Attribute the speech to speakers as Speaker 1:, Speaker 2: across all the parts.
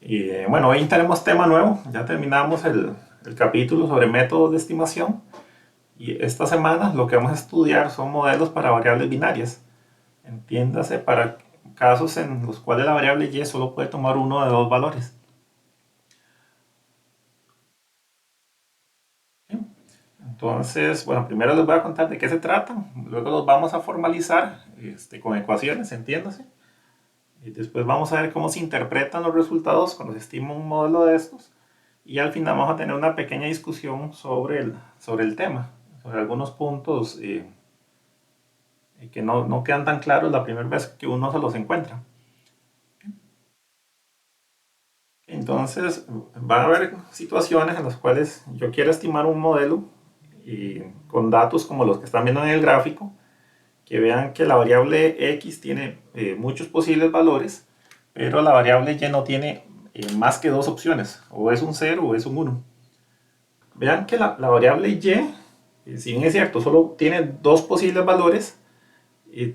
Speaker 1: Y bueno, hoy tenemos tema nuevo. Ya terminamos el capítulo sobre métodos de estimación. Y esta semana lo que vamos a estudiar son modelos para variables binarias. Entiéndase, para casos en los cuales la variable y solo puede tomar uno de dos valores. ¿Sí? Entonces, bueno, primero les voy a contar de qué se tratan. Luego los vamos a formalizar con ecuaciones, entiéndase. Y después vamos a ver cómo se interpretan los resultados cuando se estima un modelo de estos. Y al final vamos a tener una pequeña discusión sobre el tema, sobre algunos puntos que no quedan tan claros la primera vez que uno se los encuentra. Entonces, van a haber situaciones en las cuales yo quiero estimar un modelo y con datos como los que están viendo en el gráfico, que vean que la variable x tiene muchos posibles valores, pero la variable y no tiene más que dos opciones, o es un 0 o es un uno. Vean que la variable y, si bien es cierto, solo tiene dos posibles valores,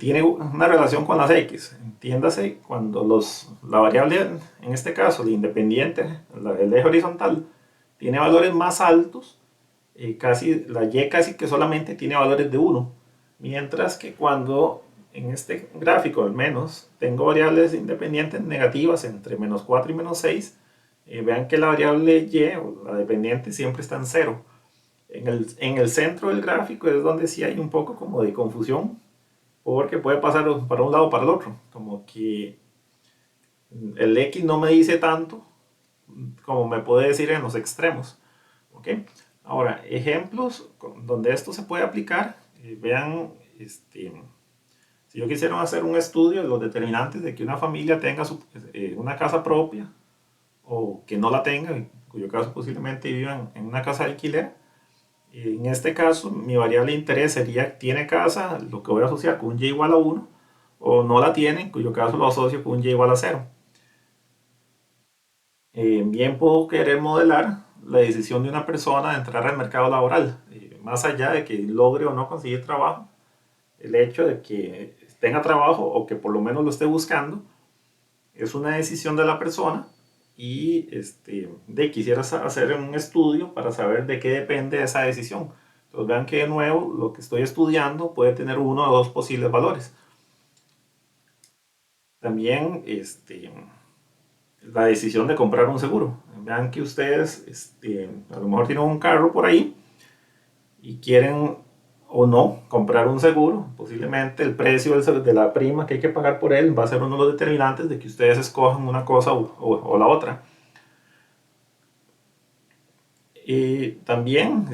Speaker 1: tiene una relación con las x. Entiéndase, cuando la variable, en este caso, la independiente, el eje horizontal, tiene valores más altos, la y casi que solamente tiene valores de uno. Mientras que cuando en este gráfico al menos tengo variables independientes negativas entre menos 4 y menos 6, vean que la variable y o la dependiente siempre está en cero. En el centro del gráfico es donde sí hay un poco como de confusión, porque puede pasar para un lado o para el otro, como que el X no me dice tanto como me puede decir en los extremos. ¿Ok? Ahora, ejemplos donde esto se puede aplicar, vean, si yo quisiera hacer un estudio de los determinantes de que una familia tenga una casa propia o que no la tenga, en cuyo caso posiblemente vivan en una casa de alquiler. En este caso, mi variable de interés sería, ¿tiene casa? Lo que voy a asociar con un y igual a uno, o no la tiene, en cuyo caso lo asocio con un y igual a cero. Bien puedo querer modelar la decisión de una persona de entrar al mercado laboral, más allá de que logre o no conseguir trabajo, el hecho de que tenga trabajo o que por lo menos lo esté buscando es una decisión de la persona, y quisiera hacer un estudio para saber de qué depende esa decisión. Entonces vean que de nuevo lo que estoy estudiando puede tener uno o dos posibles valores. También la decisión de comprar un seguro. Vean que ustedes a lo mejor tienen un carro por ahí y quieren o no comprar un seguro. Posiblemente el precio de la prima que hay que pagar por él va a ser uno de los determinantes de que ustedes escojan una cosa o la otra. Y también,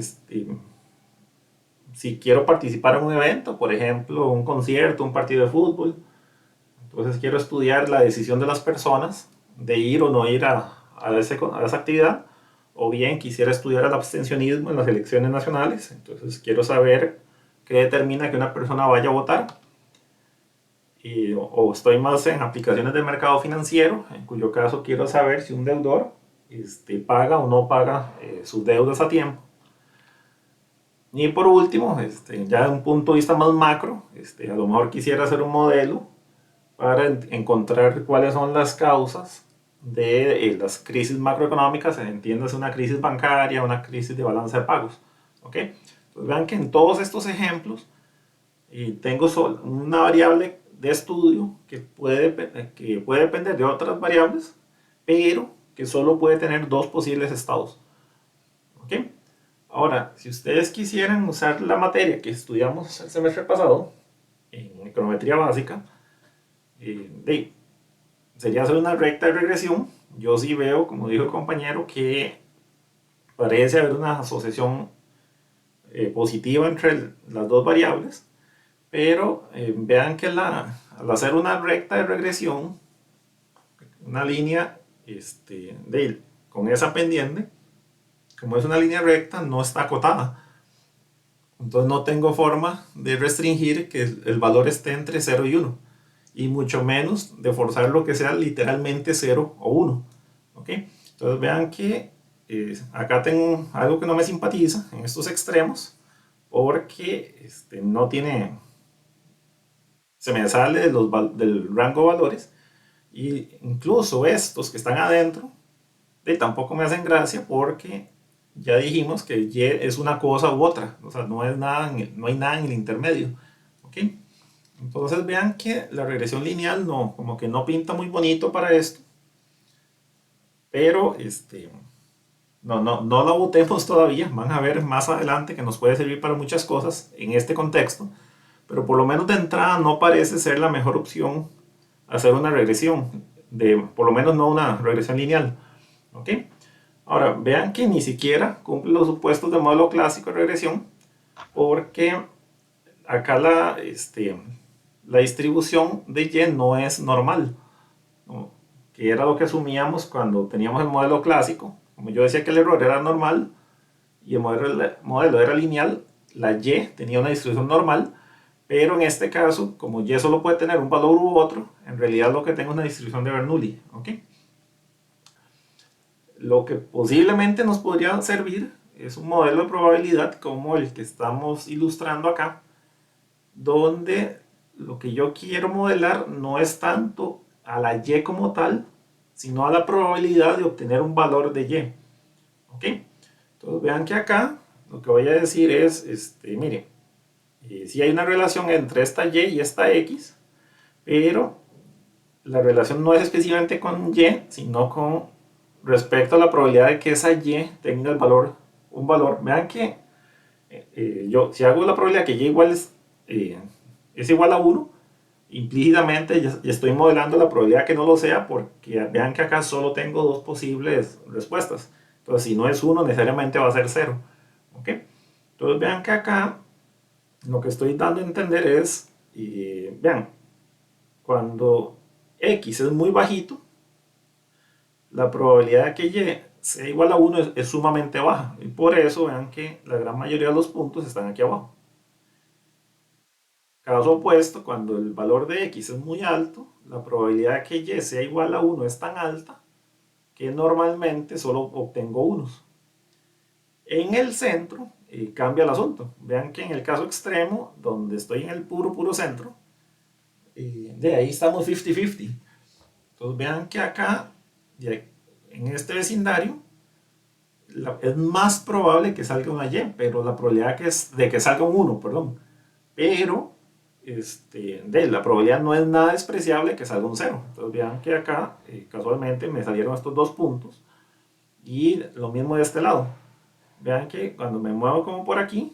Speaker 1: si quiero participar en un evento, por ejemplo, un concierto, un partido de fútbol, entonces quiero estudiar la decisión de las personas de ir o no ir a esa actividad, o bien quisiera estudiar el abstencionismo en las elecciones nacionales, entonces quiero saber qué determina que una persona vaya a votar. O estoy más en aplicaciones del mercado financiero, en cuyo caso quiero saber si un deudor paga o no paga sus deudas a tiempo. Y por último, ya de un punto de vista más macro, a lo mejor quisiera hacer un modelo para encontrar cuáles son las causas de las crisis macroeconómicas, entiéndase una crisis bancaria, una crisis de balanza de pagos. ¿Ok? Entonces vean que en todos estos ejemplos tengo una variable de estudio que puede depender de otras variables, pero que solo puede tener dos posibles estados. ¿Ok? Ahora, si ustedes quisieran usar la materia que estudiamos el semestre pasado, en econometría básica, sería hacer una recta de regresión. Yo sí veo, como dijo el compañero, que parece haber una asociación positiva entre las dos variables, pero vean que al hacer una recta de regresión, una línea con esa pendiente, como es una línea recta, no está acotada. Entonces no tengo forma de restringir que el valor esté entre 0 y 1. Y mucho menos de forzar lo que sea literalmente 0 o 1. ¿Ok? Entonces vean que acá tengo algo que no me simpatiza en estos extremos, porque no tiene, se me sale del rango de valores, y incluso estos que están adentro tampoco me hacen gracia porque ya dijimos que Y es una cosa u otra, o sea, no, es nada no hay nada en el intermedio. ¿Ok? Entonces vean que la regresión lineal no, como que no pinta muy bonito para esto, pero no la votemos todavía. Van a ver más adelante que nos puede servir para muchas cosas en este contexto, pero por lo menos de entrada no parece ser la mejor opción hacer una regresión, por lo menos no una regresión lineal. ¿Ok? Ahora, vean que ni siquiera cumple los supuestos del modelo clásico de regresión, porque acá la distribución de Y no es normal, ¿no? Que era lo que asumíamos cuando teníamos el modelo clásico. Como yo decía que el error era normal y el modelo era lineal, la Y tenía una distribución normal, pero en este caso, como Y solo puede tener un valor u otro, en realidad lo que tengo es una distribución de Bernoulli. ¿Ok? Lo que posiblemente nos podría servir es un modelo de probabilidad como el que estamos ilustrando acá, donde lo que yo quiero modelar no es tanto a la Y como tal, sino a la probabilidad de obtener un valor de Y. ¿Ok? Entonces vean que acá lo que voy a decir es, miren, si hay una relación entre esta Y y esta X, pero la relación no es específicamente con Y, sino con respecto a la probabilidad de que esa Y tenga un valor. Vean que yo, si hago la probabilidad que Y es igual a 1, implícitamente ya estoy modelando la probabilidad que no lo sea, porque vean que acá solo tengo dos posibles respuestas. Entonces, si no es 1, necesariamente va a ser 0. ¿Ok? Entonces, vean que acá lo que estoy dando a entender es, vean, cuando X es muy bajito, la probabilidad de que Y sea igual a 1 es sumamente baja. Y por eso vean que la gran mayoría de los puntos están aquí abajo. Caso opuesto, cuando el valor de X es muy alto, la probabilidad de que Y sea igual a 1 es tan alta que normalmente solo obtengo unos. En el centro cambia el asunto. Vean que en el caso extremo, donde estoy en el puro centro, de ahí estamos 50-50. Entonces vean que acá, en este vecindario, es más probable que salga una Y, pero la probabilidad de que salga un 1, perdón. Pero la probabilidad no es nada despreciable que salga un 0. Entonces vean que acá casualmente me salieron estos dos puntos y lo mismo de este lado. Vean que cuando me muevo como por aquí,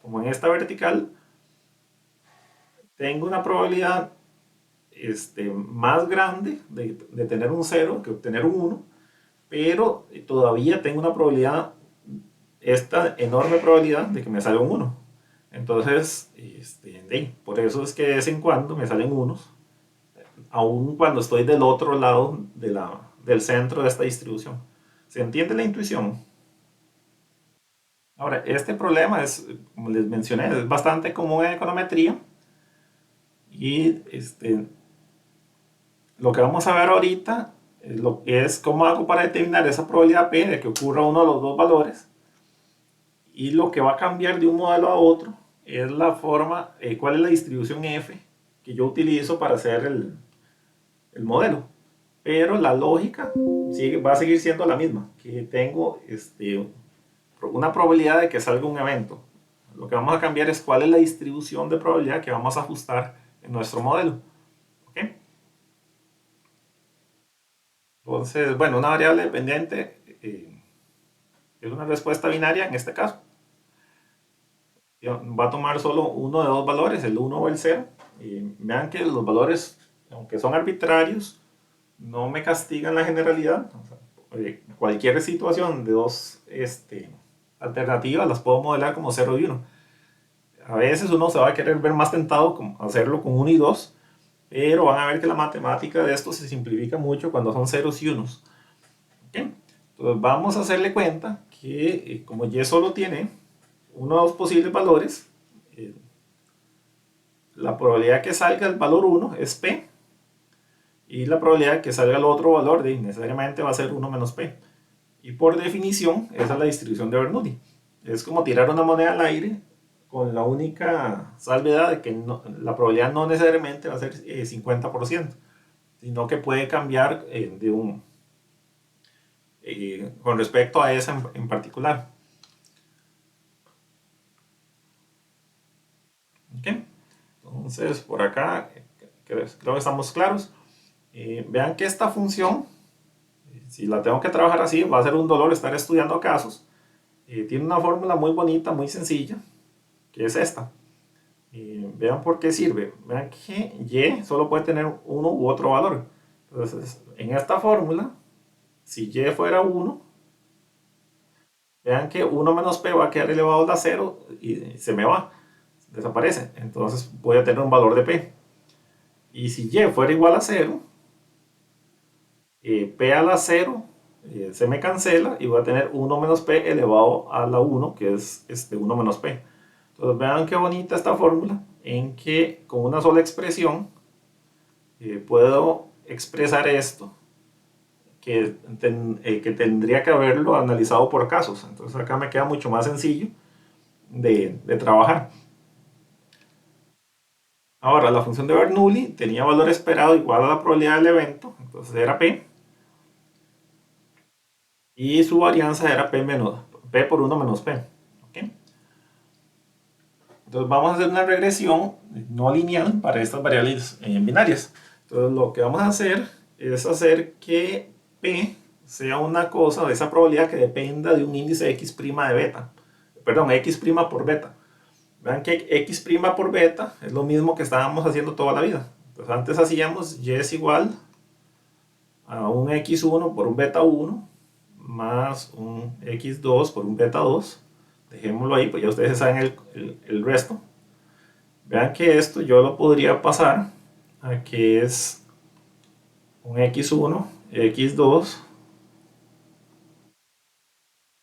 Speaker 1: como en esta vertical, tengo una probabilidad más grande de tener un 0 que obtener un 1, pero todavía tengo una probabilidad, esta enorme probabilidad de que me salga un 1. Entonces, por eso es que de vez en cuando me salen unos, aun cuando estoy del otro lado del centro de esta distribución. ¿Se entiende la intuición? Ahora, este problema es, como les mencioné, es bastante común en econometría y lo que vamos a ver ahorita es cómo hago para determinar esa probabilidad P de que ocurra uno de los dos valores, y lo que va a cambiar de un modelo a otro es la forma, cuál es la distribución F que yo utilizo para hacer el modelo. Pero la lógica va a seguir siendo la misma, que tengo una probabilidad de que salga un evento. Lo que vamos a cambiar es cuál es la distribución de probabilidad que vamos a ajustar en nuestro modelo. ¿Ok? Entonces, bueno, una variable dependiente es una respuesta binaria en este caso. Va a tomar solo uno de dos valores, el 1 o el 0. Y vean que los valores, aunque son arbitrarios, no me castigan la generalidad. O sea, cualquier situación de dos alternativas las puedo modelar como 0 y 1. A veces uno se va a querer ver más tentado con hacerlo con 1 y 2, pero van a ver que la matemática de esto se simplifica mucho cuando son ceros y unos. ¿Okay? Entonces vamos a hacerle cuenta que como Y solo tiene uno de los posibles valores, eh, la probabilidad que salga el valor 1 es P, y la probabilidad que salga el otro valor necesariamente va a ser 1 menos P. Y por definición, esa es la distribución de Bernoulli. Es como tirar una moneda al aire con la única salvedad de que la probabilidad no necesariamente va a ser 50%, sino que puede cambiar con respecto a esa en particular. ¿Okay? Entonces, por acá creo que estamos claros. Vean que esta función, si la tengo que trabajar así, va a ser un dolor estar estudiando casos. Tiene una fórmula muy bonita, muy sencilla, que es esta. Vean por qué sirve. Vean que y solo puede tener uno u otro valor. Entonces, en esta fórmula, si y fuera 1, vean que 1 menos p va a quedar elevado a 0 y se me va, desaparece. Entonces voy a tener un valor de p. Y si y fuera igual a 0, p a la 0 se me cancela y voy a tener 1 menos p elevado a la 1, que es 1 menos p. Entonces vean qué bonita esta fórmula, en que con una sola expresión puedo expresar esto que tendría que haberlo analizado por casos. Entonces acá me queda mucho más sencillo de trabajar. Ahora, la función de Bernoulli tenía valor esperado igual a la probabilidad del evento, entonces era P, y su varianza era P por 1 menos P. ¿Okay? Entonces vamos a hacer una regresión no lineal para estas variables binarias. Entonces lo que vamos a hacer es hacer que P sea una cosa de esa probabilidad que dependa de un índice X' de beta. Perdón, X' por beta. Vean que X' por beta es lo mismo que estábamos haciendo toda la vida. Entonces antes hacíamos Y es igual a un X1 por un beta 1 más un X2 por un beta 2. Dejémoslo ahí, pues ya ustedes saben el resto. Vean que esto yo lo podría pasar a que es un X1, X2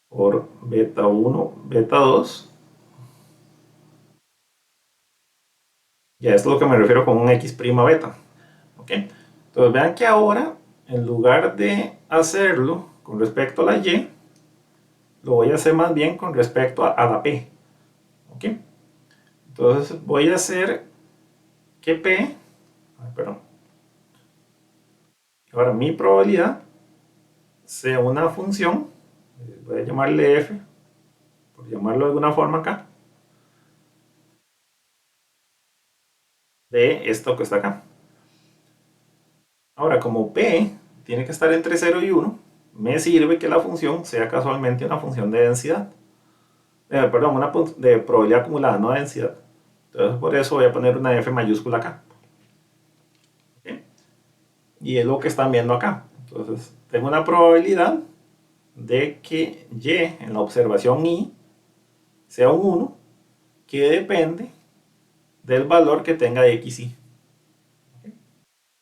Speaker 1: por beta 1, beta 2. Ya esto es lo que me refiero con un X' beta. ¿Ok? Entonces vean que ahora, en lugar de hacerlo con respecto a la Y, lo voy a hacer más bien con respecto a la P. ¿Ok? Entonces voy a hacer que P, perdón, ahora mi probabilidad sea una función, voy a llamarle F, por llamarlo de alguna forma acá, de esto que está acá. Ahora, como P tiene que estar entre 0 y 1, me sirve que la función sea casualmente una función de densidad. Perdón, una de probabilidad acumulada, no de densidad. Entonces, por eso voy a poner una F mayúscula acá. ¿Okay? Y es lo que están viendo acá. Entonces, tengo una probabilidad de que Y en la observación I sea un 1 que depende del valor que tenga de XY.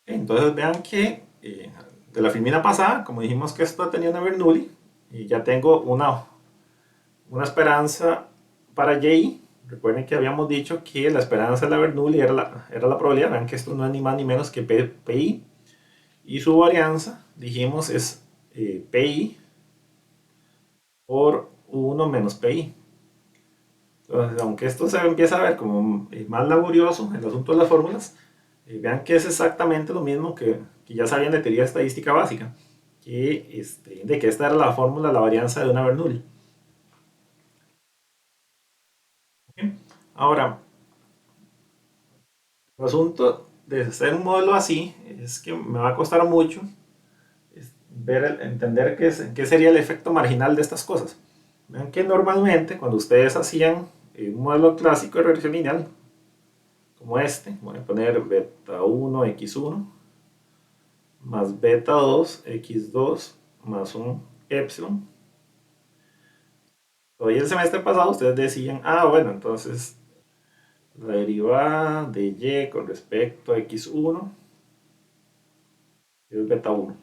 Speaker 1: Entonces vean que de la filmina pasada, como dijimos que esto tenía una Bernoulli, y ya tengo una esperanza para Y. Recuerden que habíamos dicho que la esperanza de la Bernoulli era la probabilidad. Vean que esto no es ni más ni menos que PI. Y su varianza, dijimos, es PI por 1 menos PI. Entonces, aunque esto se empieza a ver como más laborioso, el asunto de las fórmulas, vean que es exactamente lo mismo que ya sabían de teoría estadística básica, de que esta era la fórmula, la varianza de una Bernoulli. ¿Okay? Ahora, el asunto de hacer un modelo así es que me va a costar mucho entender qué sería el efecto marginal de estas cosas. Vean que normalmente cuando ustedes hacían un modelo clásico de regresión lineal, como este, voy a poner beta 1 x1 más beta 2 x2 más un epsilon. Todavía el semestre pasado ustedes decían, bueno, entonces la derivada de y con respecto a x1 es beta 1.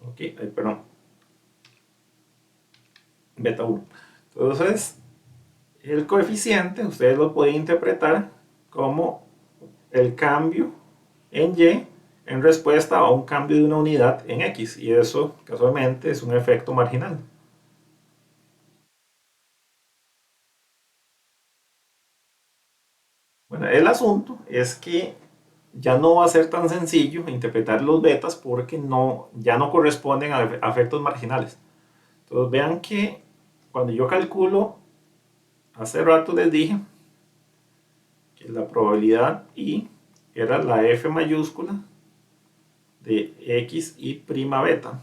Speaker 1: Ok, perdón, beta 1. Entonces, el coeficiente ustedes lo pueden interpretar como el cambio en y en respuesta a un cambio de una unidad en x, y eso casualmente es un efecto marginal. Bueno, el asunto es que ya no va a ser tan sencillo interpretar los betas porque ya no corresponden a efectos marginales. Entonces vean que cuando yo calculo, hace rato les dije que la probabilidad I era la F mayúscula de X y prima beta.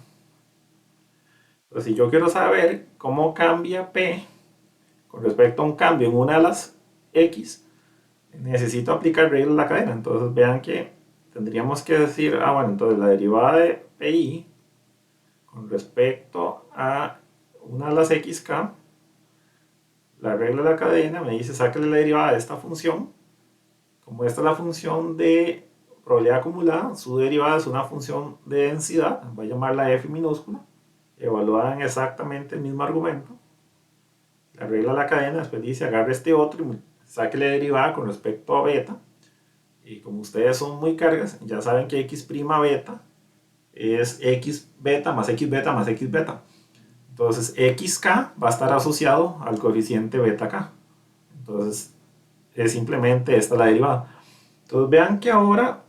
Speaker 1: Entonces si yo quiero saber cómo cambia P con respecto a un cambio en una de las X, necesito aplicar regla de la cadena. Entonces vean que tendríamos que decir, bueno, entonces la derivada de PI con respecto a una de las xk, la regla de la cadena me dice sáquele la derivada de esta función. Como esta es la función de probabilidad acumulada, su derivada es una función de densidad, voy a llamarla f minúscula, evaluada en exactamente el mismo argumento. La regla de la cadena después dice agarre este otro y sáquele la derivada con respecto a beta. Y como ustedes son muy cargas, ya saben que x' beta es x beta más x beta más x beta. Entonces xk va a estar asociado al coeficiente beta k. Entonces es simplemente esta la derivada. Entonces vean que ahora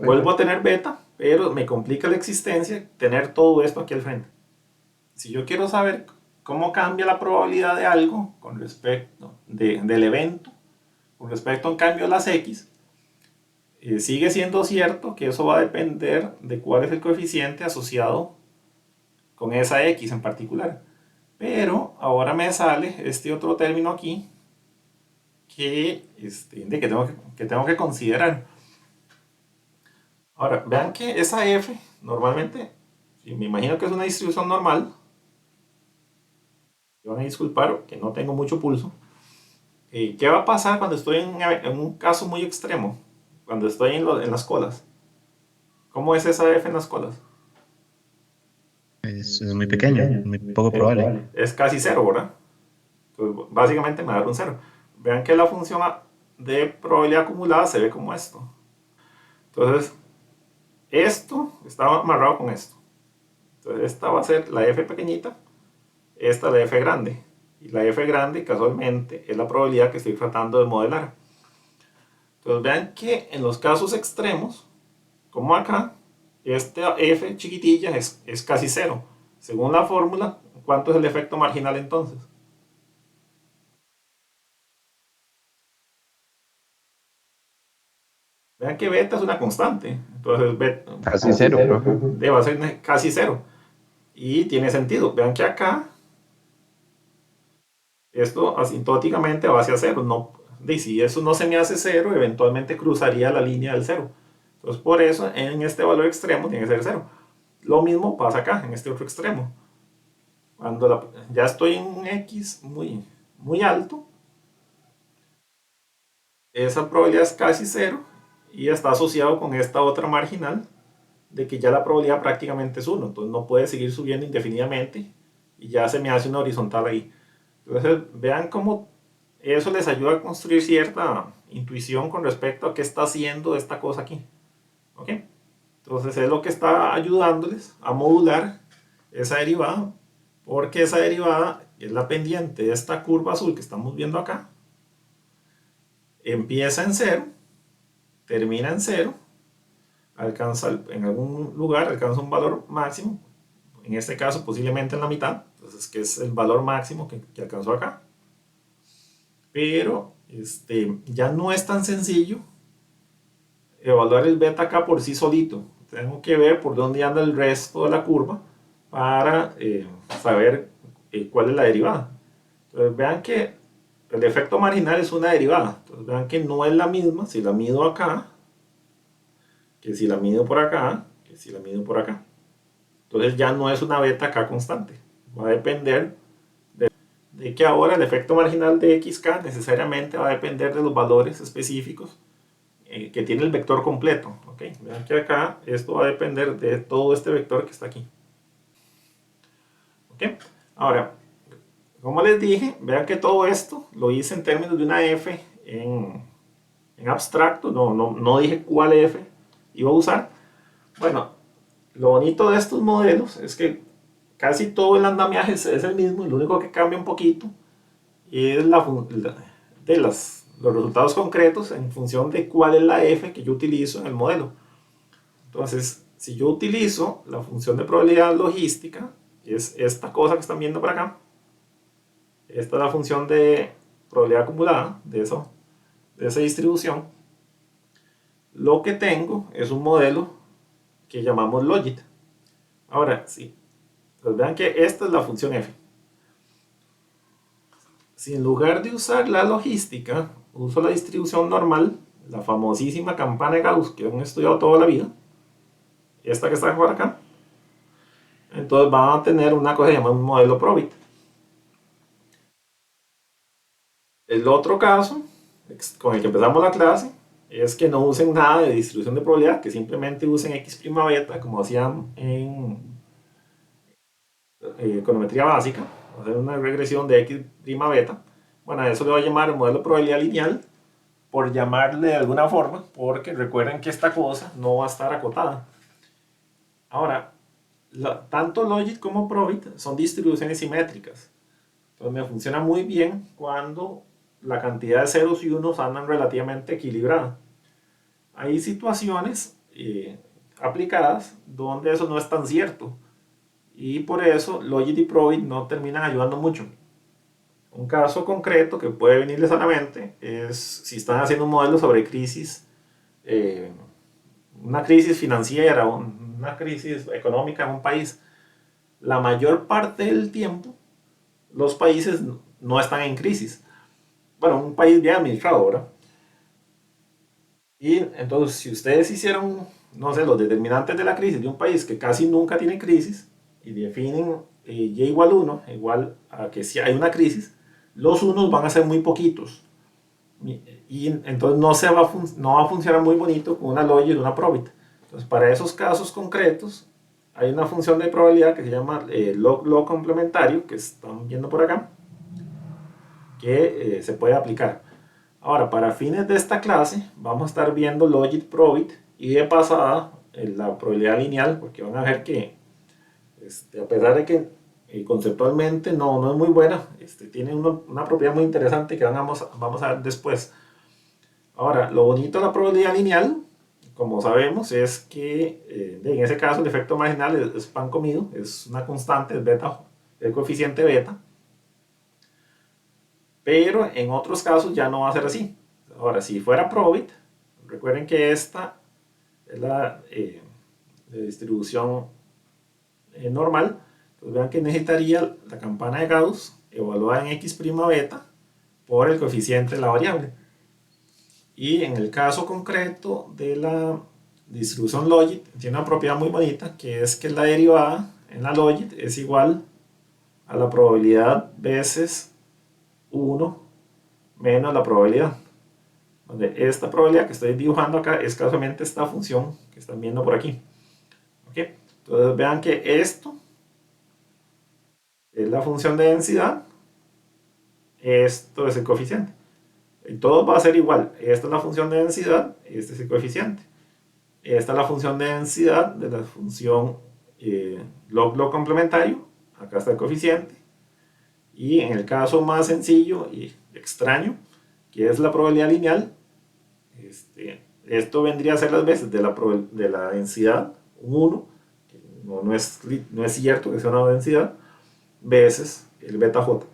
Speaker 1: vuelvo a tener beta, pero me complica la existencia tener todo esto aquí al frente. Si yo quiero saber cómo cambia la probabilidad de algo con respecto del evento, con respecto a un cambio de las x, sigue siendo cierto que eso va a depender de cuál es el coeficiente asociado con esa x en particular. Pero ahora me sale este otro término aquí que tengo que considerar. Ahora, vean que esa f normalmente, me imagino que es una distribución normal. Me van a disculpar que no tengo mucho pulso. ¿Qué va a pasar cuando estoy en un caso muy extremo? Cuando estoy en las colas. ¿Cómo es esa f en las colas?
Speaker 2: Es muy pequeño, muy poco probable.
Speaker 1: Es casi cero, ¿verdad? Entonces, básicamente me da un cero. Vean que la función de probabilidad acumulada se ve como esto. Entonces, esto está amarrado con esto. Entonces, esta va a ser la f pequeñita, esta la f grande. Y la f grande, casualmente, es la probabilidad que estoy tratando de modelar. Entonces, vean que en los casos extremos, como acá, esta f chiquitilla es casi cero. Según la fórmula, ¿cuánto es el efecto marginal entonces? Vean que beta es una constante. Entonces, beta
Speaker 2: Casi cero, profe.
Speaker 1: va a ser casi cero. Y tiene sentido. Vean que acá, esto asintóticamente va hacia cero. No, si eso no se me hace cero, eventualmente cruzaría la línea del cero. Entonces, por eso, en este valor extremo tiene que ser cero. Lo mismo pasa acá, en este otro extremo. Cuando ya estoy en un x muy alto, esa probabilidad es casi cero y está asociado con esta otra marginal de que ya la probabilidad prácticamente es 1, entonces no puede seguir subiendo indefinidamente y ya se me hace una horizontal ahí. Entonces vean cómo eso les ayuda a construir cierta intuición con respecto a qué está haciendo esta cosa aquí. ¿Ok? Entonces es lo que está ayudándoles a modular esa derivada, porque esa derivada es la pendiente de esta curva azul que estamos viendo acá. Empieza en cero, termina en cero, alcanza en algún lugar, alcanza un valor máximo, en este caso posiblemente en la mitad, entonces que es el valor máximo que alcanzó acá. Pero ya no es tan sencillo evaluar el beta acá por sí solito. Tengo que ver por dónde anda el resto de la curva para saber cuál es la derivada. Entonces vean que el efecto marginal es una derivada. Entonces vean que no es la misma si la mido acá, que si la mido por acá, que si la mido por acá. Entonces ya no es una beta acá constante. Va a depender de que ahora el efecto marginal de xk necesariamente va a depender de los valores específicos que tiene el vector completo. ¿Okay? Vean que acá esto va a depender de todo este vector que está aquí. ¿Okay? Ahora, como les dije, vean que todo esto lo hice en términos de una f en abstracto, no dije cuál f iba a usar. Bueno, lo bonito de estos modelos es que casi todo el andamiaje es el mismo, y lo único que cambia un poquito es los resultados concretos en función de cuál es la f que yo utilizo en el modelo. Entonces, si yo utilizo la función de probabilidad logística, que es esta cosa que están viendo por acá, esta es la función de probabilidad acumulada de esa distribución, lo que tengo es un modelo que llamamos logit. Ahora, sí, pues vean que esta es la función f. Si en lugar de usar la logística, uso la distribución normal, la famosísima campana de Gauss que hemos estudiado toda la vida, esta que está por acá, entonces van a tener una cosa que se llama un modelo Probit. El otro caso, con el que empezamos la clase, es que no usen nada de distribución de probabilidad, que simplemente usen x' beta, como hacían en econometría básica, hacer una regresión de x' beta. Bueno, a eso le voy a llamar el modelo de probabilidad lineal, por llamarle de alguna forma, porque recuerden que esta cosa no va a estar acotada. Ahora, tanto logit como probit son distribuciones simétricas. Entonces me funciona muy bien cuando la cantidad de ceros y unos andan relativamente equilibrada. Hay situaciones aplicadas donde eso no es tan cierto. Y por eso logit y probit no terminan ayudando mucho. Un caso concreto que puede venirles a la mente es si están haciendo un modelo sobre crisis, una crisis financiera, una crisis económica en un país. La mayor parte del tiempo los países no están en crisis. Bueno, un país bien administrado, ¿verdad? Y entonces, si ustedes hicieron, no sé, los determinantes de la crisis de un país que casi nunca tiene crisis y definen y igual 1, igual a que si hay una crisis, los unos van a ser muy poquitos. Y entonces no va a funcionar muy bonito con una logit y una probit. Entonces, para esos casos concretos, hay una función de probabilidad que se llama log complementario, que están viendo por acá, que se puede aplicar. Ahora, para fines de esta clase, vamos a estar viendo logit, probit y de pasada la probabilidad lineal, porque van a ver que a pesar de que conceptualmente no es muy buena, tiene una propiedad muy interesante que vamos a ver después. Ahora, lo bonito de la probabilidad lineal, como sabemos, es que en ese caso el efecto marginal es pan comido, es una constante, es beta, el coeficiente beta. Pero en otros casos ya no va a ser así. Ahora, si fuera probit, recuerden que esta es la distribución normal. Entonces vean que necesitaría la campana de Gauss evaluada en x' beta por el coeficiente de la variable. Y en el caso concreto de la distribución logit, tiene una propiedad muy bonita, que es que la derivada en la logit es igual a la probabilidad veces 1 menos la probabilidad. Donde esta probabilidad que estoy dibujando acá es casualmente esta función que están viendo por aquí. ¿Okay? Entonces vean que esto es la función de densidad, esto es el coeficiente. Y todo va a ser igual. Esta es la función de densidad, este es el coeficiente. Esta es la función de densidad de la función log complementario. Acá está el coeficiente. Y en el caso más sencillo y extraño, que es la probabilidad lineal, esto vendría a ser las veces de la densidad, un 1, que no es cierto que sea una densidad, veces el beta j.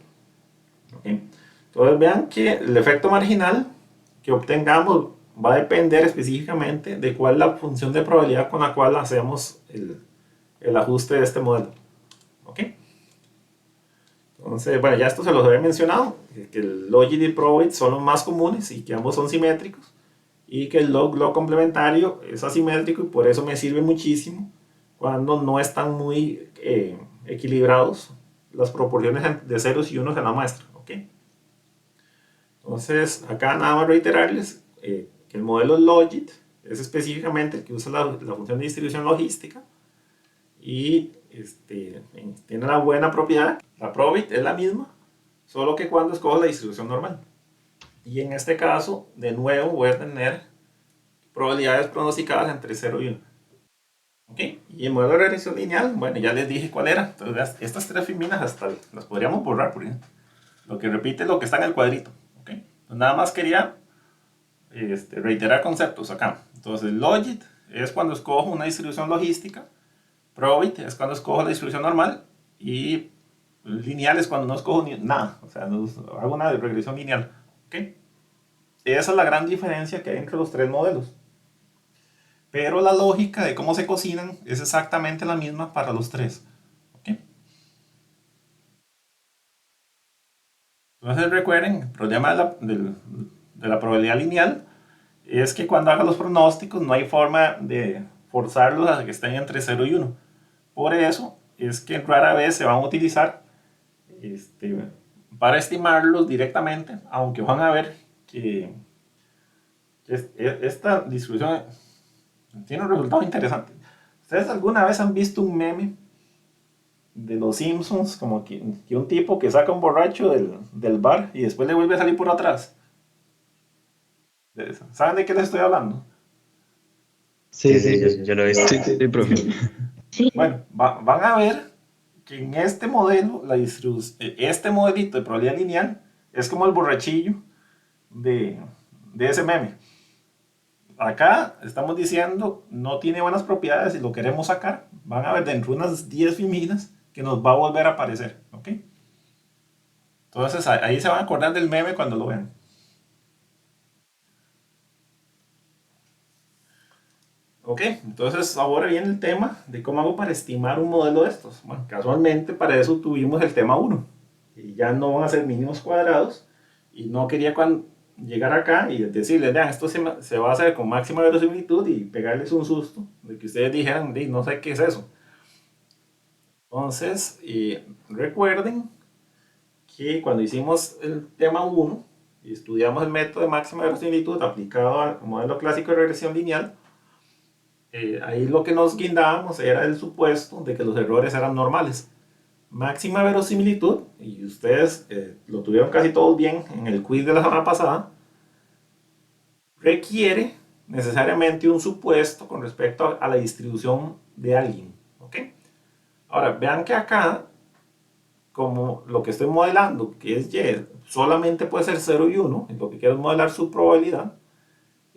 Speaker 1: ¿Okay? Entonces vean que el efecto marginal que obtengamos va a depender específicamente de cuál es la función de probabilidad con la cual hacemos el ajuste de este modelo. ¿Ok? Entonces, bueno, ya esto se los había mencionado, que el logit y el probit son los más comunes y que ambos son simétricos, y que el log complementario es asimétrico y por eso me sirve muchísimo cuando no están muy equilibrados las proporciones de ceros y unos en la muestra. ¿Okay? Entonces, acá nada más reiterarles que el modelo logit es específicamente el que usa la función de distribución logística y tiene la buena propiedad. La probit es la misma, solo que cuando escojo la distribución normal. Y en este caso, de nuevo, voy a tener probabilidades pronosticadas entre 0 y 1. ¿Okay? Y el modelo de regresión lineal, bueno, ya les dije cuál era. Entonces, estas tres fiminas hasta las podríamos borrar, por ejemplo. Lo que repite es lo que está en el cuadrito. ¿Okay? Pues nada más quería reiterar conceptos acá. Entonces, logit es cuando escojo una distribución logística, probit es cuando escojo la distribución normal y lineal es cuando no escojo ni nada, o sea, no hago una regresión lineal. ¿Okay? Esa es la gran diferencia que hay entre los tres modelos. Pero la lógica de cómo se cocinan es exactamente la misma para los tres. ¿Okay? Entonces recuerden, el problema de la probabilidad lineal es que cuando haga los pronósticos no hay forma de forzarlos a que estén entre 0 y 1. Por eso es que rara vez se van a utilizar para estimarlos directamente, aunque van a ver que esta distribución tiene un resultado interesante. ¿Ustedes alguna vez han visto un meme de los Simpsons como que un tipo que saca un borracho del bar y después le vuelve a salir por atrás? ¿Saben de qué les estoy hablando?
Speaker 2: Sí, sí, yo lo he visto.
Speaker 3: Sí, profe.
Speaker 1: Bueno, van a ver que en este modelo, este modelito de probabilidad lineal es como el borrachillo de, de ese meme. Acá estamos diciendo no tiene buenas propiedades y lo queremos sacar. Van a ver dentro de unas 10 fiminas que nos va a volver a aparecer. ¿Ok? Entonces ahí se van a acordar del meme cuando lo vean. Ok, entonces ahora viene el tema de cómo hago para estimar un modelo de estos. Bueno, casualmente para eso tuvimos el tema uno. Y ya no van a ser mínimos cuadrados. Y no quería llegar acá y decirles, vean, esto se va a hacer con máxima verosimilitud y pegarles un susto de que ustedes dijeran, no sé qué es eso. Entonces, recuerden que cuando hicimos el tema uno y estudiamos el método de máxima verosimilitud aplicado al modelo clásico de regresión lineal, ahí lo que nos guindábamos era el supuesto de que los errores eran normales. Máxima verosimilitud, y ustedes lo tuvieron casi todos bien en el quiz de la semana pasada, requiere necesariamente un supuesto con respecto a la distribución de alguien. ¿Okay? Ahora, vean que acá, como lo que estoy modelando, que es Y, solamente puede ser 0 y 1, lo que quiero es modelar su probabilidad,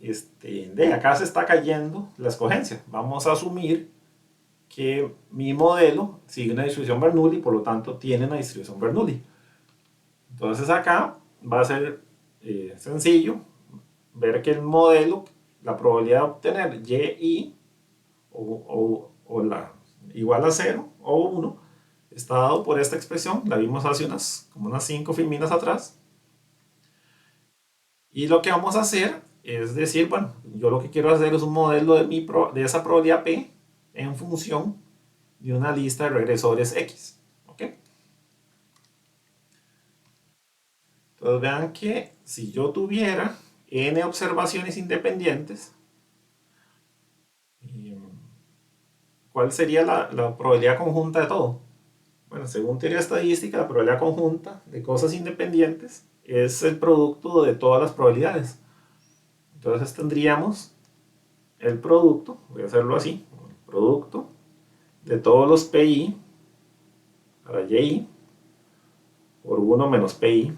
Speaker 1: de acá se está cayendo la escogencia. Vamos a asumir que mi modelo sigue una distribución Bernoulli, por lo tanto tiene una distribución Bernoulli. Entonces acá va a ser sencillo ver que el modelo, la probabilidad de obtener y o la igual a 0 o 1 está dado por esta expresión, la vimos hace como unas 5 filminas atrás. Y lo que vamos a hacer es decir, bueno, yo lo que quiero hacer es un modelo de esa probabilidad P en función de una lista de regresores X. ¿Ok? Entonces vean que si yo tuviera n observaciones independientes, ¿cuál sería la probabilidad conjunta de todo? Bueno, según teoría estadística, la probabilidad conjunta de cosas independientes es el producto de todas las probabilidades. Entonces tendríamos el producto, voy a hacerlo así, el producto de todos los PI para YI por 1 menos PI,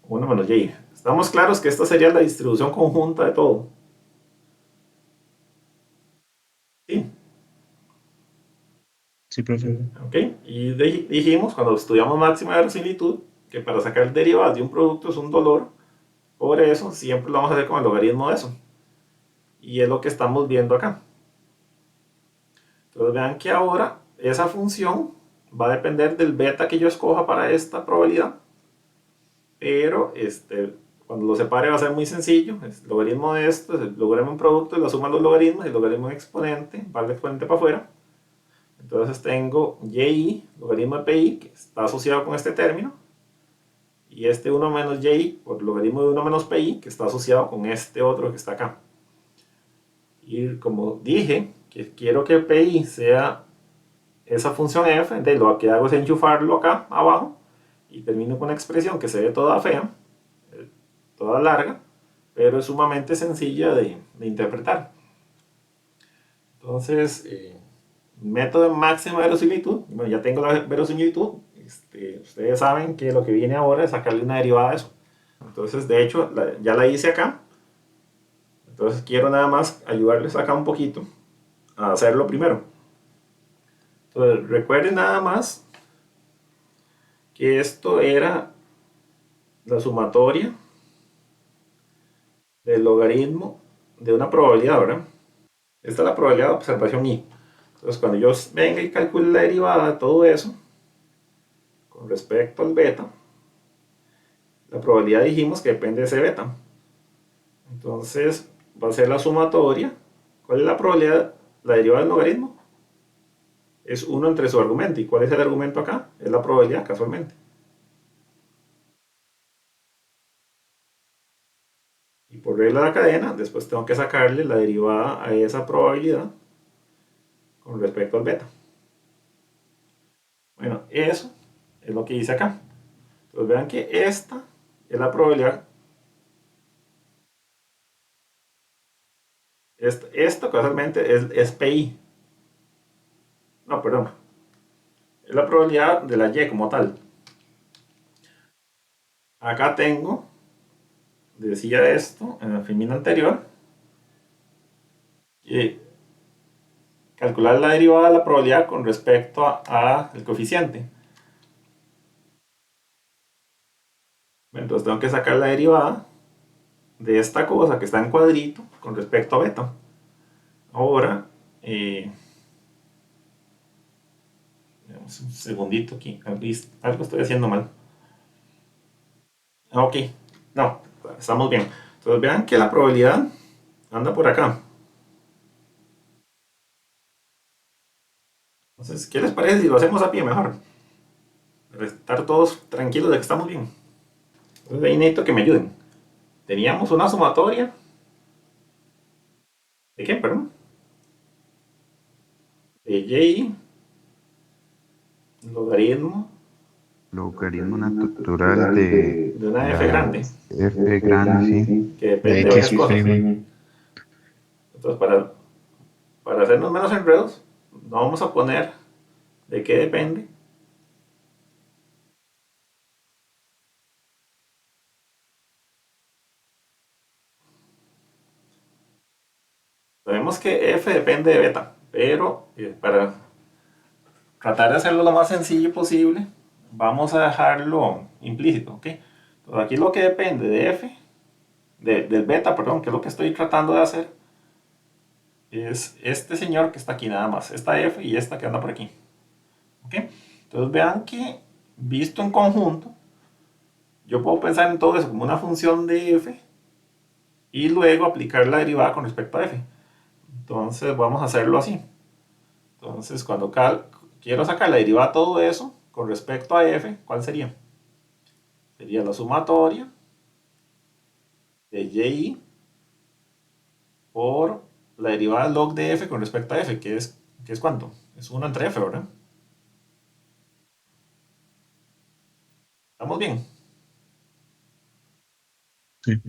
Speaker 1: 1 menos YI. Estamos claros que esta sería la distribución conjunta de todo. Sí.
Speaker 2: Sí, profe.
Speaker 1: ¿Ok? Y dijimos cuando estudiamos máxima verosimilitud que para sacar derivadas de un producto es un dolor. Por eso siempre lo vamos a hacer con el logaritmo de eso. Y es lo que estamos viendo acá. Entonces vean que ahora esa función va a depender del beta que yo escoja para esta probabilidad. Pero cuando lo separe va a ser muy sencillo. El logaritmo de esto es el logaritmo en producto y la suma de los logaritmos. Y el logaritmo en exponente va el exponente para afuera. Entonces tengo y, logaritmo de pi, que está asociado con este término. Y este 1 menos y por logaritmo de 1 menos pi, que está asociado con este otro que está acá. Y como dije, que quiero que pi sea esa función f, de lo que hago es enchufarlo acá abajo y termino con una expresión que se ve toda fea, toda larga, pero es sumamente sencilla de interpretar. Entonces, método de máxima verosimilitud, bueno, ya tengo la verosimilitud, ustedes saben que lo que viene ahora es sacarle una derivada de eso. Entonces, de hecho, ya la hice acá. Entonces quiero nada más ayudarles acá un poquito a hacerlo primero. Entonces, recuerden nada más que esto era la sumatoria del logaritmo de una probabilidad, ¿verdad? Esta es la probabilidad de observación i. Entonces, cuando yo venga y calcule la derivada de todo eso, con respecto al beta, la probabilidad dijimos que depende de ese beta. Entonces, va a ser la sumatoria. ¿Cuál es la probabilidad? La derivada del logaritmo es 1 entre su argumento. ¿Y cuál es el argumento acá? Es la probabilidad, casualmente. Y por regla de la cadena, después tengo que sacarle la derivada a esa probabilidad con respecto al beta. Bueno, eso es lo que hice acá. Entonces vean que esta es la probabilidad. Esto casualmente es PI. No, perdón. Es la probabilidad de la Y como tal. Acá tengo, decía esto en el filmín anterior, y calcular la derivada de la probabilidad con respecto a el coeficiente. Entonces tengo que sacar la derivada de esta cosa que está en cuadrito con respecto a beta. Ahora, un segundito aquí, algo estoy haciendo mal. Ok, no, estamos bien. Entonces vean que la probabilidad anda por acá. Entonces, ¿qué les parece si lo hacemos a pie mejor? Para estar todos tranquilos de que estamos bien. Entonces ahí necesito que me ayuden. Teníamos una sumatoria. ¿De qué, perdón? De y logaritmo
Speaker 2: Logaritmo natural de
Speaker 1: de una f
Speaker 2: la
Speaker 1: grande
Speaker 2: f grande, sí.
Speaker 1: que
Speaker 2: De
Speaker 1: depende de varias
Speaker 2: x
Speaker 1: cosas.
Speaker 2: prima.
Speaker 1: Entonces, para hacernos menos enredos, no vamos a poner de qué depende. Sabemos que f depende de beta, pero para tratar de hacerlo lo más sencillo posible, vamos a dejarlo implícito, ¿ok? Entonces aquí lo que depende de f, del beta, perdón, que es lo que estoy tratando de hacer, es este señor que está aquí nada más, esta f y esta que anda por aquí, ¿ok? Entonces vean que, visto en conjunto, yo puedo pensar en todo eso como una función de f y luego aplicar la derivada con respecto a f. Entonces vamos a hacerlo así. Entonces cuando quiero sacar la derivada de todo eso con respecto a f, ¿cuál sería? Sería la sumatoria de y por la derivada log de f con respecto a f, que es ¿cuánto? Es 1 entre f, ¿verdad? ¿Estamos bien?
Speaker 2: Sí.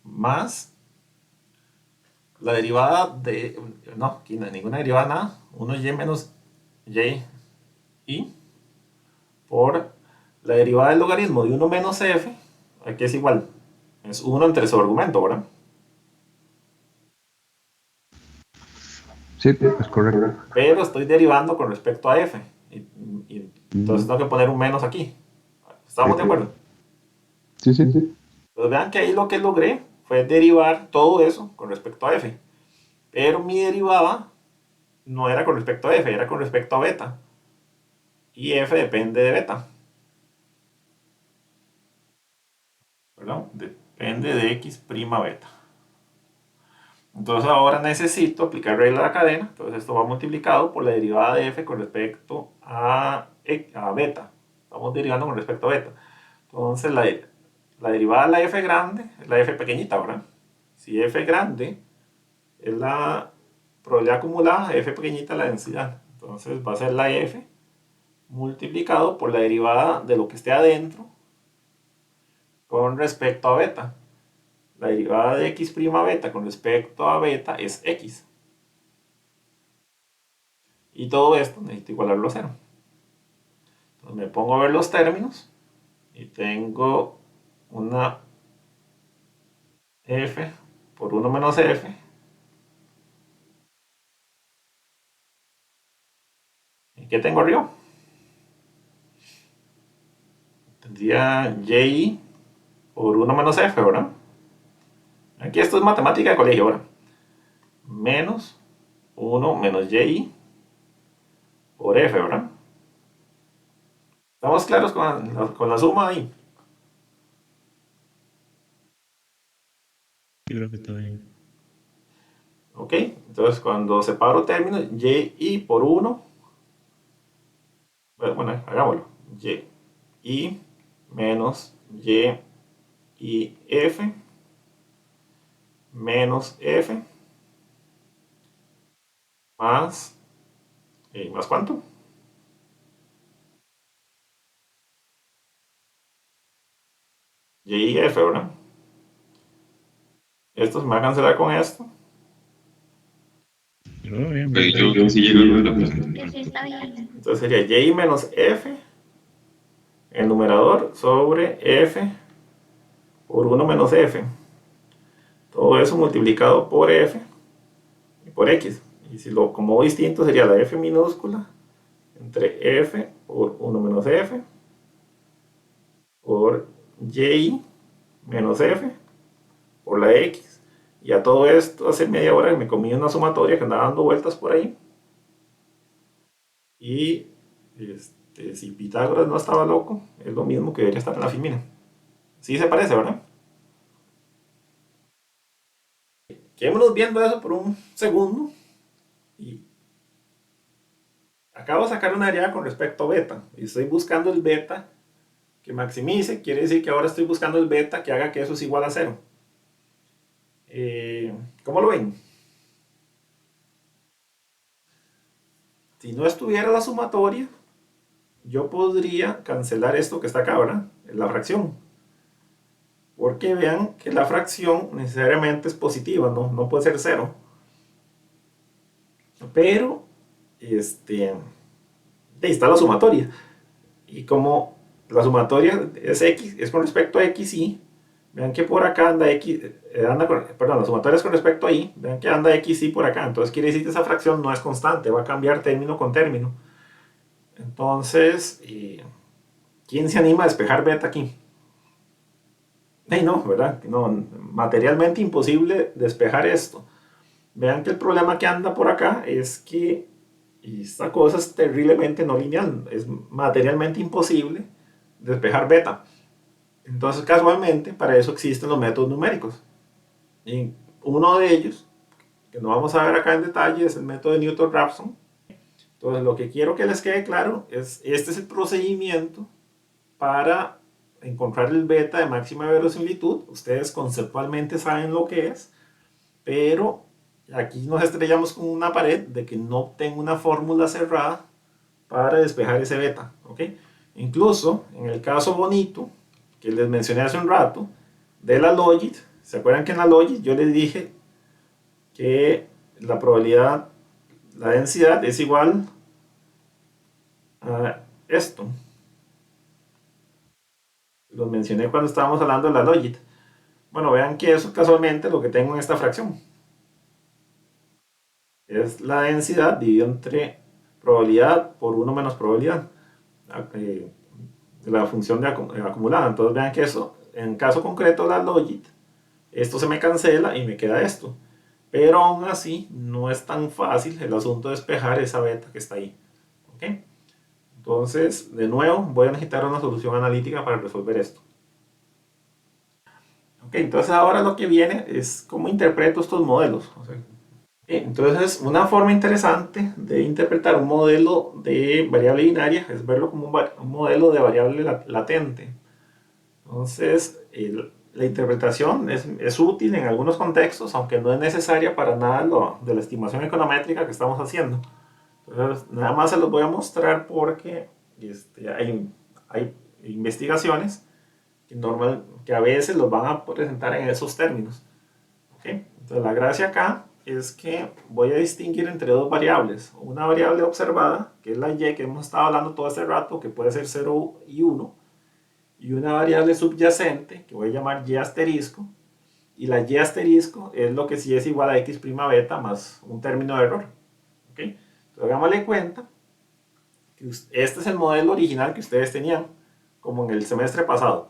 Speaker 1: Más la derivada de... No, aquí no hay ninguna derivada, nada. 1y menos y por la derivada del logaritmo de 1 menos f, aquí es igual. Es 1 entre su argumento, ¿verdad?
Speaker 2: Sí, es correcto.
Speaker 1: Pero estoy derivando con respecto a f. Entonces
Speaker 2: Mm,
Speaker 1: tengo que poner un menos aquí. ¿Estamos de
Speaker 2: sí,
Speaker 1: acuerdo?
Speaker 2: sí, sí.
Speaker 1: Entonces vean que ahí lo que logré fue derivar todo eso con respecto a f. Pero mi derivada no era con respecto a f, era con respecto a beta. Y f depende de beta. ¿Verdad? Depende de x' beta. Entonces ahora necesito aplicar regla de la cadena. Entonces esto va multiplicado por la derivada de f con respecto a beta. Estamos derivando con respecto a beta. Entonces la derivada de la f grande es la f pequeñita, ¿verdad? Si f grande es la probabilidad acumulada, f pequeñita es la densidad. Entonces va a ser la f multiplicado por la derivada de lo que esté adentro con respecto a beta. La derivada de x' beta con respecto a beta es x. Y todo esto necesito igualarlo a cero. Entonces me pongo a ver los términos y tengo una f por 1 menos f. ¿Y qué tengo arriba? Tendría y por 1 menos f, ¿verdad? Aquí esto es matemática de colegio, ¿verdad? Menos 1 menos y por f, ¿verdad? ¿Estamos claros con la suma ahí?
Speaker 3: Yo creo que está bien.
Speaker 1: Ok, entonces cuando separo términos, y por 1, bueno, hagámoslo. Y menos y f menos f más, ¿más cuánto? Y f, ¿verdad? Esto se me va a cancelar con esto.
Speaker 3: Yo lo veo bien,
Speaker 4: Pero
Speaker 3: ¿verdad?
Speaker 4: yo sí llego a lo de la
Speaker 5: Que sí
Speaker 4: presentación.
Speaker 5: está bien.
Speaker 1: Entonces sería y menos f, el numerador, sobre f por 1 menos f. Todo eso multiplicado por f y por x. Y si lo como distinto sería la f minúscula entre f por 1 menos f por y menos f por la x. Y a todo esto hace media hora que me comí una sumatoria que andaba dando vueltas por ahí. Y si Pitágoras no estaba loco, es lo mismo que debería estar en la filmina. Sí se parece, ¿verdad? Quedémonos viendo eso por un segundo. Y acabo de sacar una área con respecto a beta. Y estoy buscando el beta que maximice. Quiere decir que ahora estoy buscando el beta que haga que eso es igual a 0. ¿Cómo lo ven? Si no estuviera la sumatoria, yo podría cancelar esto que está acá, ¿verdad? La fracción. Porque vean que la fracción necesariamente es positiva, no puede ser 0. Pero, ahí está la sumatoria. Y como la sumatoria es x, es con respecto a x, y vean que por acá anda x, perdón, la sumatoria es con respecto a y, vean que anda x y por acá. Entonces quiere decir que esa fracción no es constante, va a cambiar término con término. Entonces, ¿quién se anima a despejar beta aquí? No, ¿verdad? No, materialmente imposible despejar esto. Vean que el problema que anda por acá es que esta cosa es terriblemente no lineal. Es materialmente imposible despejar beta. Entonces, casualmente, para eso existen los métodos numéricos. Y uno de ellos, que no vamos a ver acá en detalle, es el método de Newton-Raphson. Entonces, lo que quiero que les quede claro es, este es el procedimiento para encontrar el beta de máxima verosimilitud. Ustedes conceptualmente saben lo que es, pero aquí nos estrellamos con una pared de que no tengo una fórmula cerrada para despejar ese beta, ¿ok? Incluso en el caso bonito que les mencioné hace un rato de la logit, ¿se acuerdan que en la logit yo les dije que la probabilidad, la densidad es igual a esto? Los mencioné cuando estábamos hablando de la logit. Bueno, vean que eso casualmente lo que tengo en esta fracción es la densidad dividido entre probabilidad por 1 menos probabilidad, la función de acumulada. Entonces vean que eso, en caso concreto la logit, esto se me cancela y me queda esto. Pero aún así no es tan fácil el asunto de despejar esa beta que está ahí. ¿Ok? Entonces, de nuevo, voy a necesitar una solución analítica para resolver esto. Ok, entonces ahora lo que viene es cómo interpreto estos modelos. O sea, entonces, una forma interesante de interpretar un modelo de variable binaria es verlo como un modelo de variable latente. Entonces, la interpretación es útil en algunos contextos, aunque no es necesaria para nada de la estimación econométrica que estamos haciendo. Entonces, nada más se los voy a mostrar porque hay investigaciones que a veces los van a presentar en esos términos. ¿Okay? Entonces, la gracia acá es que voy a distinguir entre dos variables. Una variable observada, que es la y que hemos estado hablando todo este rato, que puede ser 0 y 1, y una variable subyacente que voy a llamar y asterisco, y la y asterisco es lo que sí es igual a x' beta más un término de error. ¿Ok? Entonces hagámosle cuenta que este es el modelo original que ustedes tenían, como en el semestre pasado.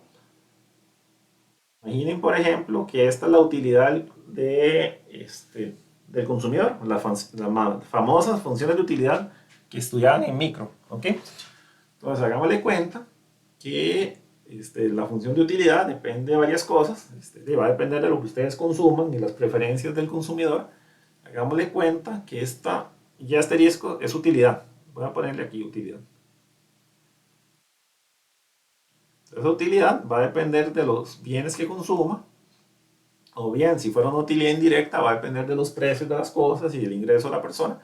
Speaker 1: Imaginen, por ejemplo, que esta es la utilidad del consumidor, las famosas funciones de utilidad que estudiaban en micro. ¿Ok? Entonces, hagámosle cuenta que la función de utilidad depende de varias cosas. Va a depender de lo que ustedes consuman y las preferencias del consumidor. Hagámosle cuenta que esta y asterisco es utilidad. Voy a ponerle aquí utilidad. Esa utilidad va a depender de los bienes que consuma, o bien, si fuera una utilidad indirecta, va a depender de los precios de las cosas y el ingreso de la persona.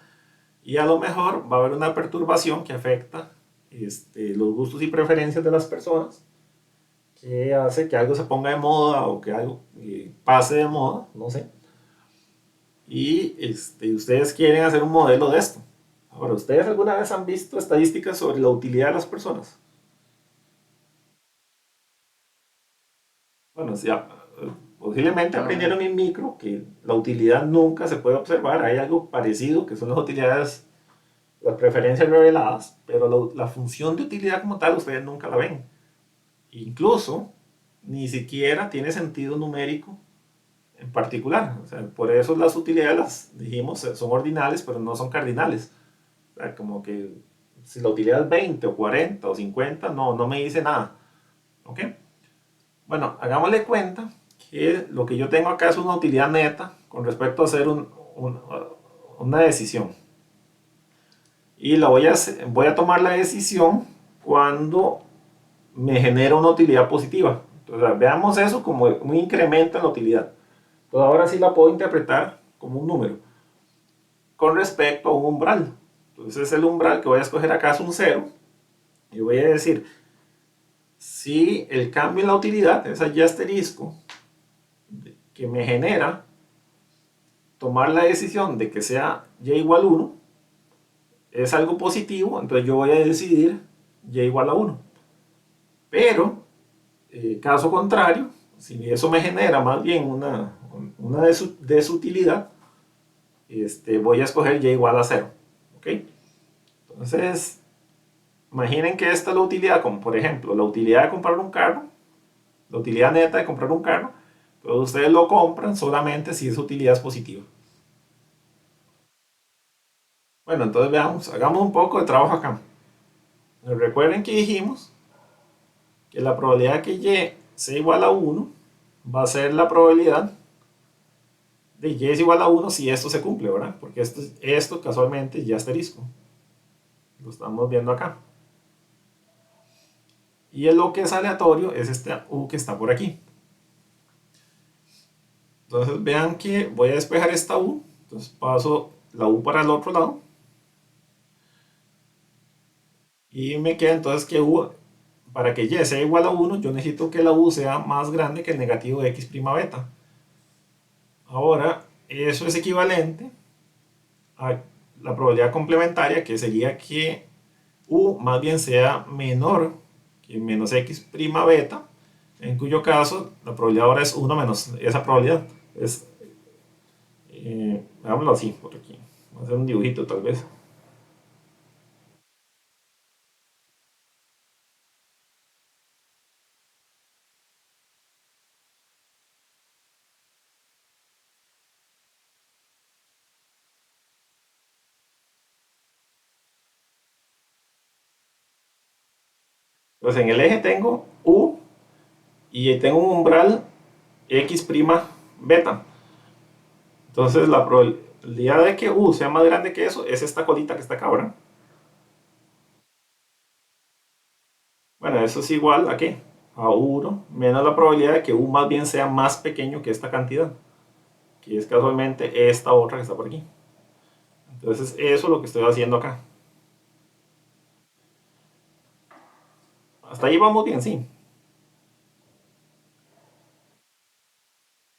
Speaker 1: Y a lo mejor va a haber una perturbación que afecta los gustos y preferencias de las personas, que hace que algo se ponga de moda o que algo pase de moda, no sé. Y ustedes quieren hacer un modelo de esto. Ahora, ¿ustedes alguna vez han visto estadísticas sobre la utilidad de las personas? Bueno, ya, posiblemente aprendieron en micro que la utilidad nunca se puede observar. Hay algo parecido que son las utilidades, las preferencias reveladas, pero la función de utilidad como tal ustedes nunca la ven. Incluso ni siquiera tiene sentido numérico en particular. O sea, por eso las utilidades, las dijimos, son ordinales, pero no son cardinales. O sea, como que si la utilidad es 20 o 40 o 50, no me dice nada. ¿Ok? Bueno, hagámosle cuenta que lo que yo tengo acá es una utilidad neta con respecto a hacer una decisión. Y voy a tomar la decisión cuando me genera una utilidad positiva. Entonces, veamos eso como un incremento en la utilidad. Entonces, ahora sí la puedo interpretar como un número con respecto a un umbral. Entonces, el umbral que voy a escoger acá es un 0. Y voy a decir, si el cambio en la utilidad, esa y asterisco, que me genera tomar la decisión de que sea y igual 1, es algo positivo, entonces yo voy a decidir y igual a 1. Pero, caso contrario, si eso me genera más bien una desutilidad, voy a escoger y igual a 0. ¿Ok? Entonces, imaginen que esta es la utilidad, como por ejemplo, la utilidad de comprar un carro, la utilidad neta de comprar un carro, pero ustedes lo compran solamente si esa utilidad es positiva. Bueno, entonces veamos, hagamos un poco de trabajo acá. Recuerden que dijimos que la probabilidad que y sea igual a 1 va a ser la probabilidad de y es igual a 1 si esto se cumple, ¿verdad? Porque esto casualmente ya asterisco. Lo estamos viendo acá. Y lo que es aleatorio es este u que está por aquí. Entonces vean que voy a despejar esta u. Entonces paso la u para el otro lado. Y me queda entonces que u, para que y sea igual a 1, yo necesito que la u sea más grande que el negativo de x' beta. Ahora, eso es equivalente a la probabilidad complementaria, que sería que u más bien sea menor que menos x' beta, en cuyo caso la probabilidad ahora es 1 menos esa probabilidad. Hagámoslo así por aquí. Vamos a hacer un dibujito tal vez. Entonces en el eje tengo u y tengo un umbral x' beta. Entonces la probabilidad de que u sea más grande que eso es esta colita que está acá, ¿verdad? Bueno, eso es igual a qué? A 1 menos la probabilidad de que u más bien sea más pequeño que esta cantidad, que es casualmente esta otra que está por aquí. Entonces eso es lo que estoy haciendo acá. Hasta ahí vamos bien, sí.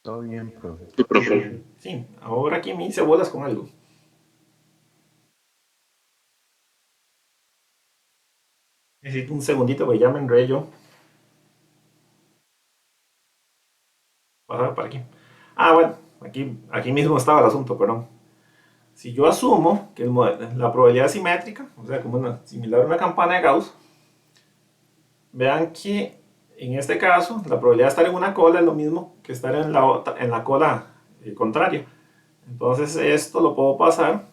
Speaker 2: Todo bien, profe.
Speaker 3: Sí, profe.
Speaker 1: Sí, ahora aquí me hice bolas con algo. Necesito un segundito porque ya me enredé yo. pasar para aquí. Ah, bueno, aquí mismo estaba el asunto, perdón. Si yo asumo que la probabilidad es simétrica, o sea, como similar a una campana de Gauss, vean que en este caso la probabilidad de estar en una cola es lo mismo que estar en la cola contraria. Entonces esto lo puedo pasar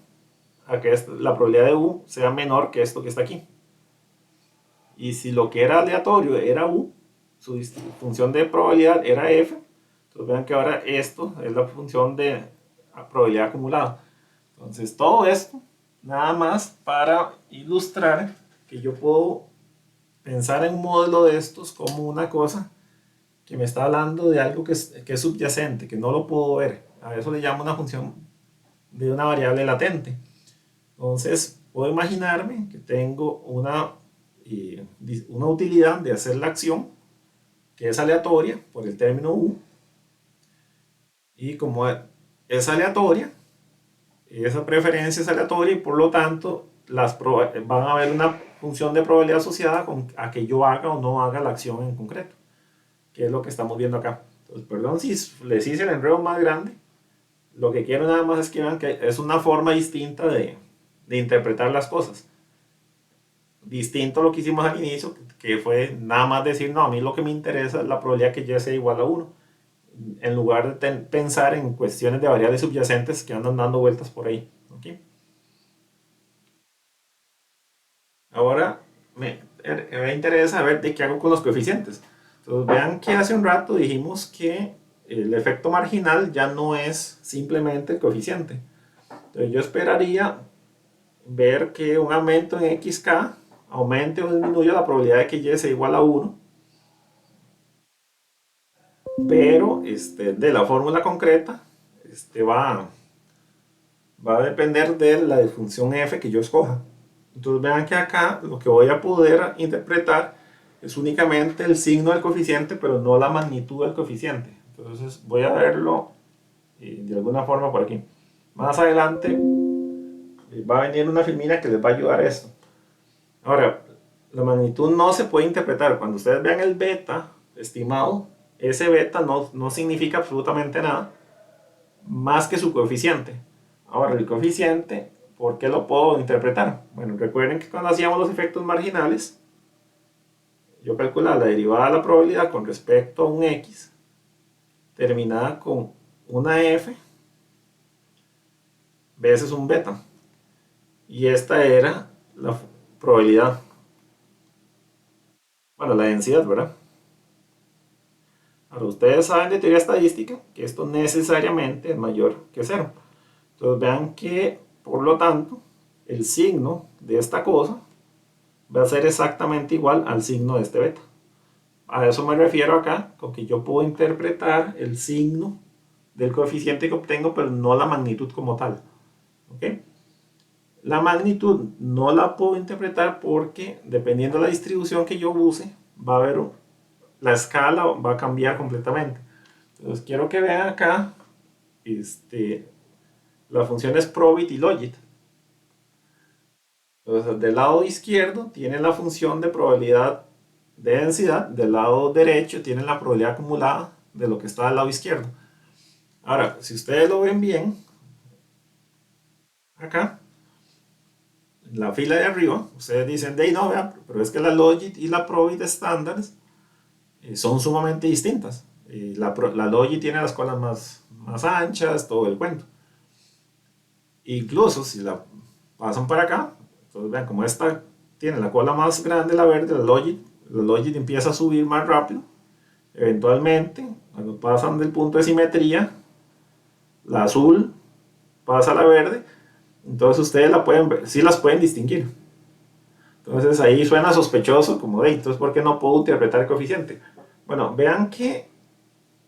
Speaker 1: a que la probabilidad de U sea menor que esto que está aquí. Y si lo que era aleatorio era U, su función de probabilidad era F, entonces vean que ahora esto es la función de probabilidad acumulada. Entonces todo esto nada más para ilustrar que yo puedo pensar en un modelo de estos como una cosa que me está hablando de algo que es subyacente, que no lo puedo ver. A eso le llamo una función de una variable latente. Entonces, puedo imaginarme que tengo una utilidad de hacer la acción que es aleatoria por el término U. Y como es aleatoria, esa preferencia es aleatoria y por lo tanto van a haber una función de probabilidad asociada a que yo haga o no haga la acción en concreto, que es lo que estamos viendo acá. Entonces, perdón si les hice el enredo más grande. Lo que quiero nada más es que vean que es una forma distinta de interpretar las cosas. Distinto a lo que hicimos al inicio, que fue nada más decir, no, a mí lo que me interesa es la probabilidad que Y sea igual a 1, en lugar de pensar en cuestiones de variables subyacentes que andan dando vueltas por ahí. ¿Okay? Ahora me interesa ver de qué hago con los coeficientes. Entonces vean que hace un rato dijimos que el efecto marginal ya no es simplemente el coeficiente. Entonces yo esperaría ver que un aumento en xk aumente o disminuya la probabilidad de que y sea igual a 1, pero de la fórmula concreta va a depender de la función f que yo escoja. Entonces vean que acá lo que voy a poder interpretar es únicamente el signo del coeficiente, pero no la magnitud del coeficiente. Entonces voy a verlo de alguna forma por aquí. Más adelante va a venir una filmina que les va a ayudar a esto. Ahora, la magnitud no se puede interpretar. Cuando ustedes vean el beta estimado, ese beta no significa absolutamente nada más que su coeficiente. Ahora, el coeficiente, ¿por qué lo puedo interpretar? Bueno, recuerden que cuando hacíamos los efectos marginales, yo calculaba la derivada de la probabilidad con respecto a un x, terminada con una f veces un beta. Y esta era la probabilidad. Bueno, la densidad, ¿verdad? Ahora, ustedes saben de teoría estadística que esto necesariamente es mayor que cero. Entonces vean que, por lo tanto, el signo de esta cosa va a ser exactamente igual al signo de este beta. A eso me refiero acá, con que yo puedo interpretar el signo del coeficiente que obtengo, pero no la magnitud como tal. ¿Okay? La magnitud no la puedo interpretar porque, dependiendo de la distribución que yo use, va a haber la escala va a cambiar completamente. Entonces quiero que vean acá las funciones probit y logit. Entonces del lado izquierdo tienen la función de probabilidad de densidad, del lado derecho tienen la probabilidad acumulada de lo que está del lado izquierdo. Ahora, si ustedes lo ven bien, acá, en la fila de arriba, ustedes dicen, de no, vean, pero es que la logit y la probit estándares son sumamente distintas. La logit tiene las colas más anchas, todo el cuento. Incluso si la pasan para acá, entonces vean como esta tiene la cola más grande, la verde, la logit empieza a subir más rápido. Eventualmente, cuando pasan del punto de simetría, la azul pasa a la verde, entonces ustedes la pueden ver, sí las pueden distinguir. Entonces ahí suena sospechoso, como de, entonces ¿por qué no puedo interpretar el coeficiente? Bueno, vean que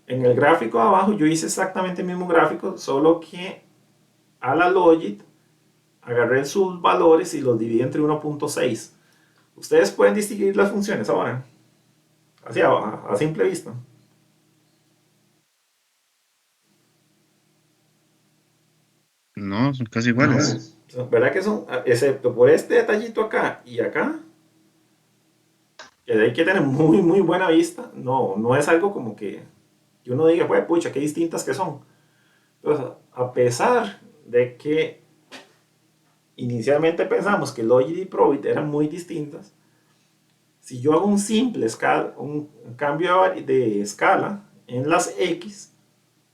Speaker 1: en el gráfico de abajo yo hice exactamente el mismo gráfico, solo que a la logit agarré sus valores y los dividí entre 1.6. Ustedes pueden distinguir las funciones ahora, así a simple vista.
Speaker 2: No, son casi
Speaker 1: No,
Speaker 2: iguales.
Speaker 1: ¿verdad que son? Excepto por este detallito acá y acá, que hay que tener muy buena vista. No es algo como que que uno diga, pues, pucha, qué distintas que son. Entonces, a pesar de que inicialmente pensamos que Logit y Probit eran muy distintas, si yo hago un simple un cambio de escala en las X,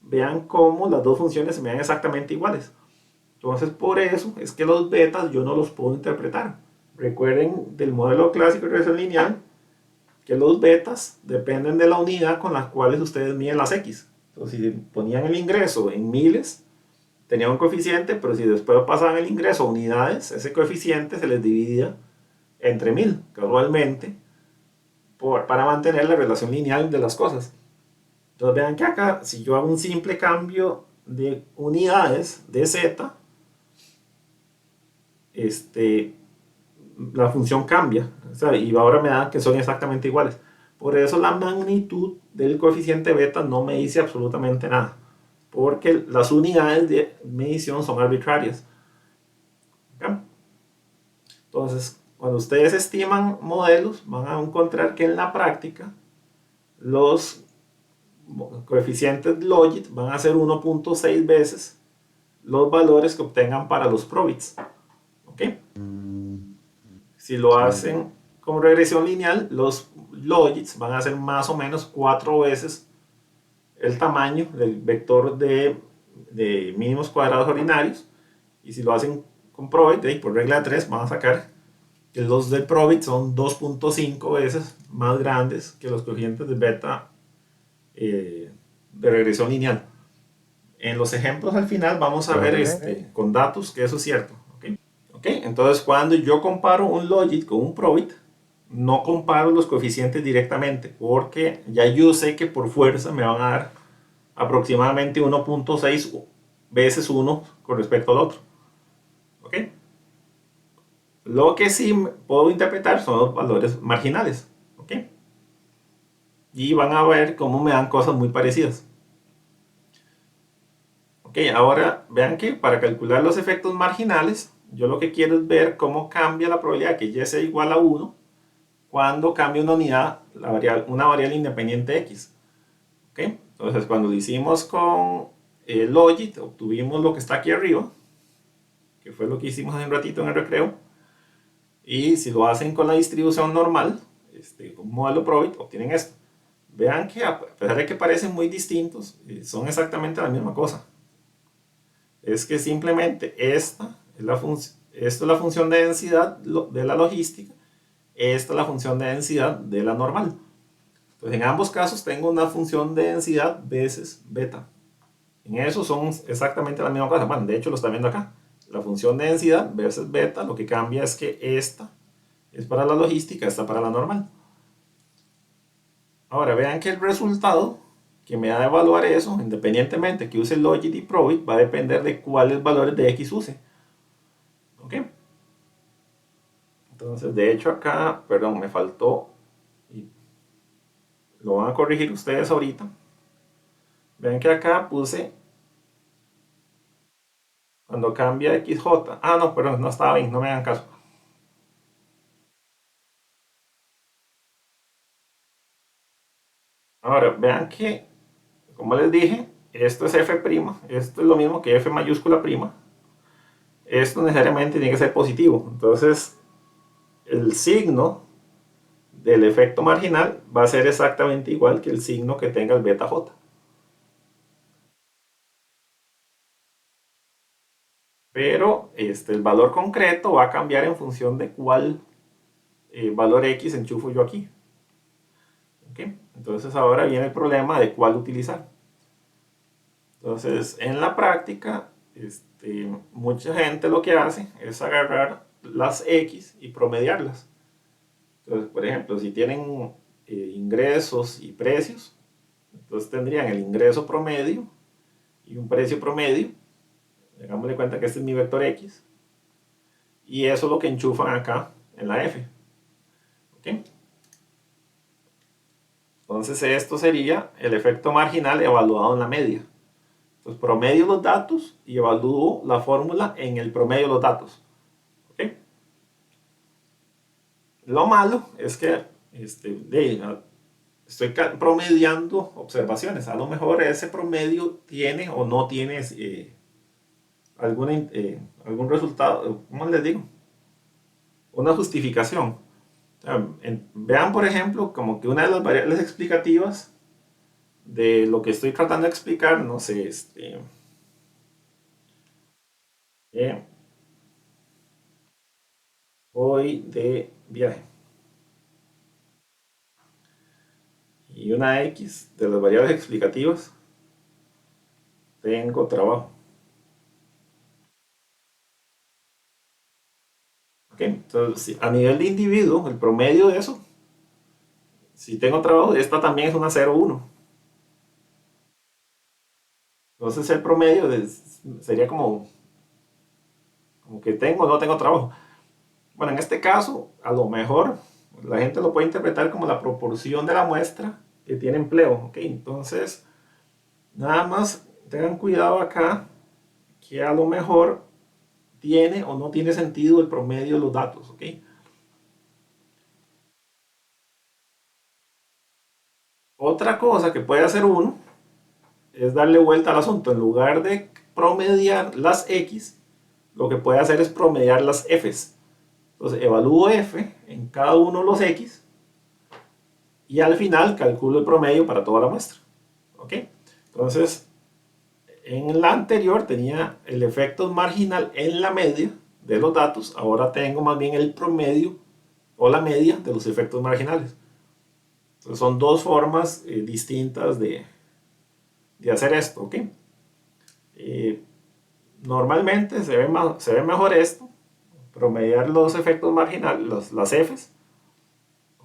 Speaker 1: vean cómo las dos funciones se me dan exactamente iguales. Entonces, por eso es que los betas yo no los puedo interpretar. Recuerden del modelo clásico de regresión lineal que los betas dependen de la unidad con la cual ustedes miden las X. Entonces, si ponían el ingreso en miles, tenía un coeficiente, pero si después pasaban el ingreso a unidades, ese coeficiente se les dividía entre 1000, casualmente, para mantener la relación lineal de las cosas. Entonces vean que acá, si yo hago un simple cambio de unidades de z, este, la función cambia, ¿sabe? Y ahora me da que son exactamente iguales. Por eso la magnitud del coeficiente beta no me dice absolutamente nada, porque las unidades de medición son arbitrarias. ¿Okay? Entonces, cuando ustedes estiman modelos, van a encontrar que en la práctica los coeficientes Logit van a ser 1.6 veces los valores que obtengan para los probits. ¿Ok? Si lo
Speaker 2: Sí.
Speaker 1: hacen con regresión lineal, los logits van a ser más o menos 4 veces el tamaño del vector de mínimos cuadrados ordinarios. Y si lo hacen con probit, por regla de 3, van a sacar que los del probit son 2.5 veces más grandes que los coeficientes de beta de regresión lineal. En los ejemplos al final vamos a ver con datos que eso es cierto. ¿Okay? ¿Okay? Entonces, cuando yo comparo un logit con un probit, no comparo los coeficientes directamente, porque ya yo sé que por fuerza me van a dar aproximadamente 1.6 veces uno con respecto al otro. ¿Ok? Lo que sí puedo interpretar son los valores marginales. ¿Ok? Y van a ver cómo me dan cosas muy parecidas. Ok, ahora vean que para calcular los efectos marginales, yo lo que quiero es ver cómo cambia la probabilidad que y sea igual a 1 cuando cambia una unidad, una variable independiente x. ¿Ok? Entonces, cuando lo hicimos con Logit, obtuvimos lo que está aquí arriba, que fue lo que hicimos hace un ratito en el recreo. Y si lo hacen con la distribución normal, con un modelo Probit, obtienen esto. Vean que a pesar de que parecen muy distintos, son exactamente la misma cosa. Es que simplemente esto es la función de densidad de la logística, esta es la función de densidad de la normal. Entonces, en ambos casos tengo una función de densidad veces beta. En eso son exactamente la misma cosa. Bueno, de hecho lo está viendo acá. La función de densidad veces beta, lo que cambia es que esta es para la logística, esta para la normal. Ahora vean que el resultado que me da de evaluar eso, independientemente que use Logit y Probit, va a depender de cuáles valores de X use. ¿Ok? Entonces, de hecho acá, perdón, me faltó, y lo van a corregir ustedes ahorita. Vean que acá puse cuando cambia XJ. Ah, no, perdón, no estaba bien, no me hagan caso. Ahora, vean que, como les dije, esto es F', esto es lo mismo que F mayúscula prima. Esto necesariamente tiene que ser positivo. Entonces, el signo del efecto marginal va a ser exactamente igual que el signo que tenga el beta J. Pero el valor concreto va a cambiar en función de cuál valor X enchufo yo aquí. ¿Okay? Entonces ahora viene el problema de cuál utilizar. Entonces, en la práctica, mucha gente lo que hace es agarrar las X y promediarlas. Entonces, por ejemplo, si tienen ingresos y precios, entonces tendrían el ingreso promedio y un precio promedio. Hagámosle cuenta que este es mi vector X. Y eso es lo que enchufan acá en la F. ¿Okay? Entonces esto sería el efecto marginal evaluado en la media. Entonces promedio los datos y evalúo la fórmula en el promedio de los datos. ¿Okay? Lo malo es que estoy promediando observaciones. A lo mejor ese promedio tiene o no tiene algún resultado, ¿cómo les digo? Una justificación. Vean, por ejemplo, como que una de las variables explicativas de lo que estoy tratando de explicar, no sé, eh, voy de viaje. Y una X de las variables explicativas, tengo trabajo. ¿Ok? Entonces, a nivel de individuo, el promedio de eso, si tengo trabajo, esta también es una 0,1. Entonces el promedio sería como que tengo o no tengo trabajo. Bueno, en este caso, a lo mejor la gente lo puede interpretar como la proporción de la muestra que tiene empleo. ¿Ok? Entonces, nada más tengan cuidado acá que a lo mejor tiene o no tiene sentido el promedio de los datos. ¿Ok? Otra cosa que puede hacer uno es darle vuelta al asunto. En lugar de promediar las X, lo que puede hacer es promediar las Fs. Entonces evalúo F en cada uno de los X y al final calculo el promedio para toda la muestra. ¿Ok? Entonces, en la anterior tenía el efecto marginal en la media de los datos, ahora tengo más bien el promedio o la media de los efectos marginales. Entonces son dos formas distintas de hacer esto. ¿Ok? Eh, Normalmente se ve mejor esto, promediar los efectos marginales, las Fs,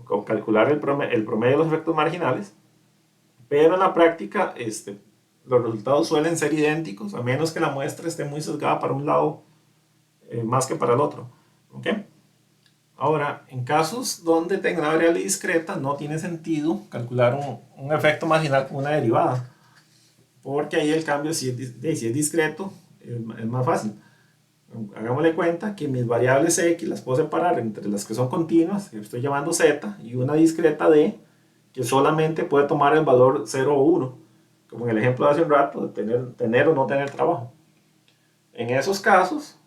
Speaker 1: o calcular el promedio de los efectos marginales, pero en la práctica los resultados suelen ser idénticos, a menos que la muestra esté muy sesgada para un lado más que para el otro. ¿Ok? Ahora, en casos donde tenga una variable discreta, no tiene sentido calcular un efecto marginal con una derivada, porque ahí el cambio, si es discreto, es más fácil. Hagámosle cuenta que mis variables X las puedo separar entre las que son continuas, que estoy llamando Z, y una discreta D, que solamente puede tomar el valor 0 o 1, como en el ejemplo de hace un rato, de tener o no tener trabajo. En esos casos,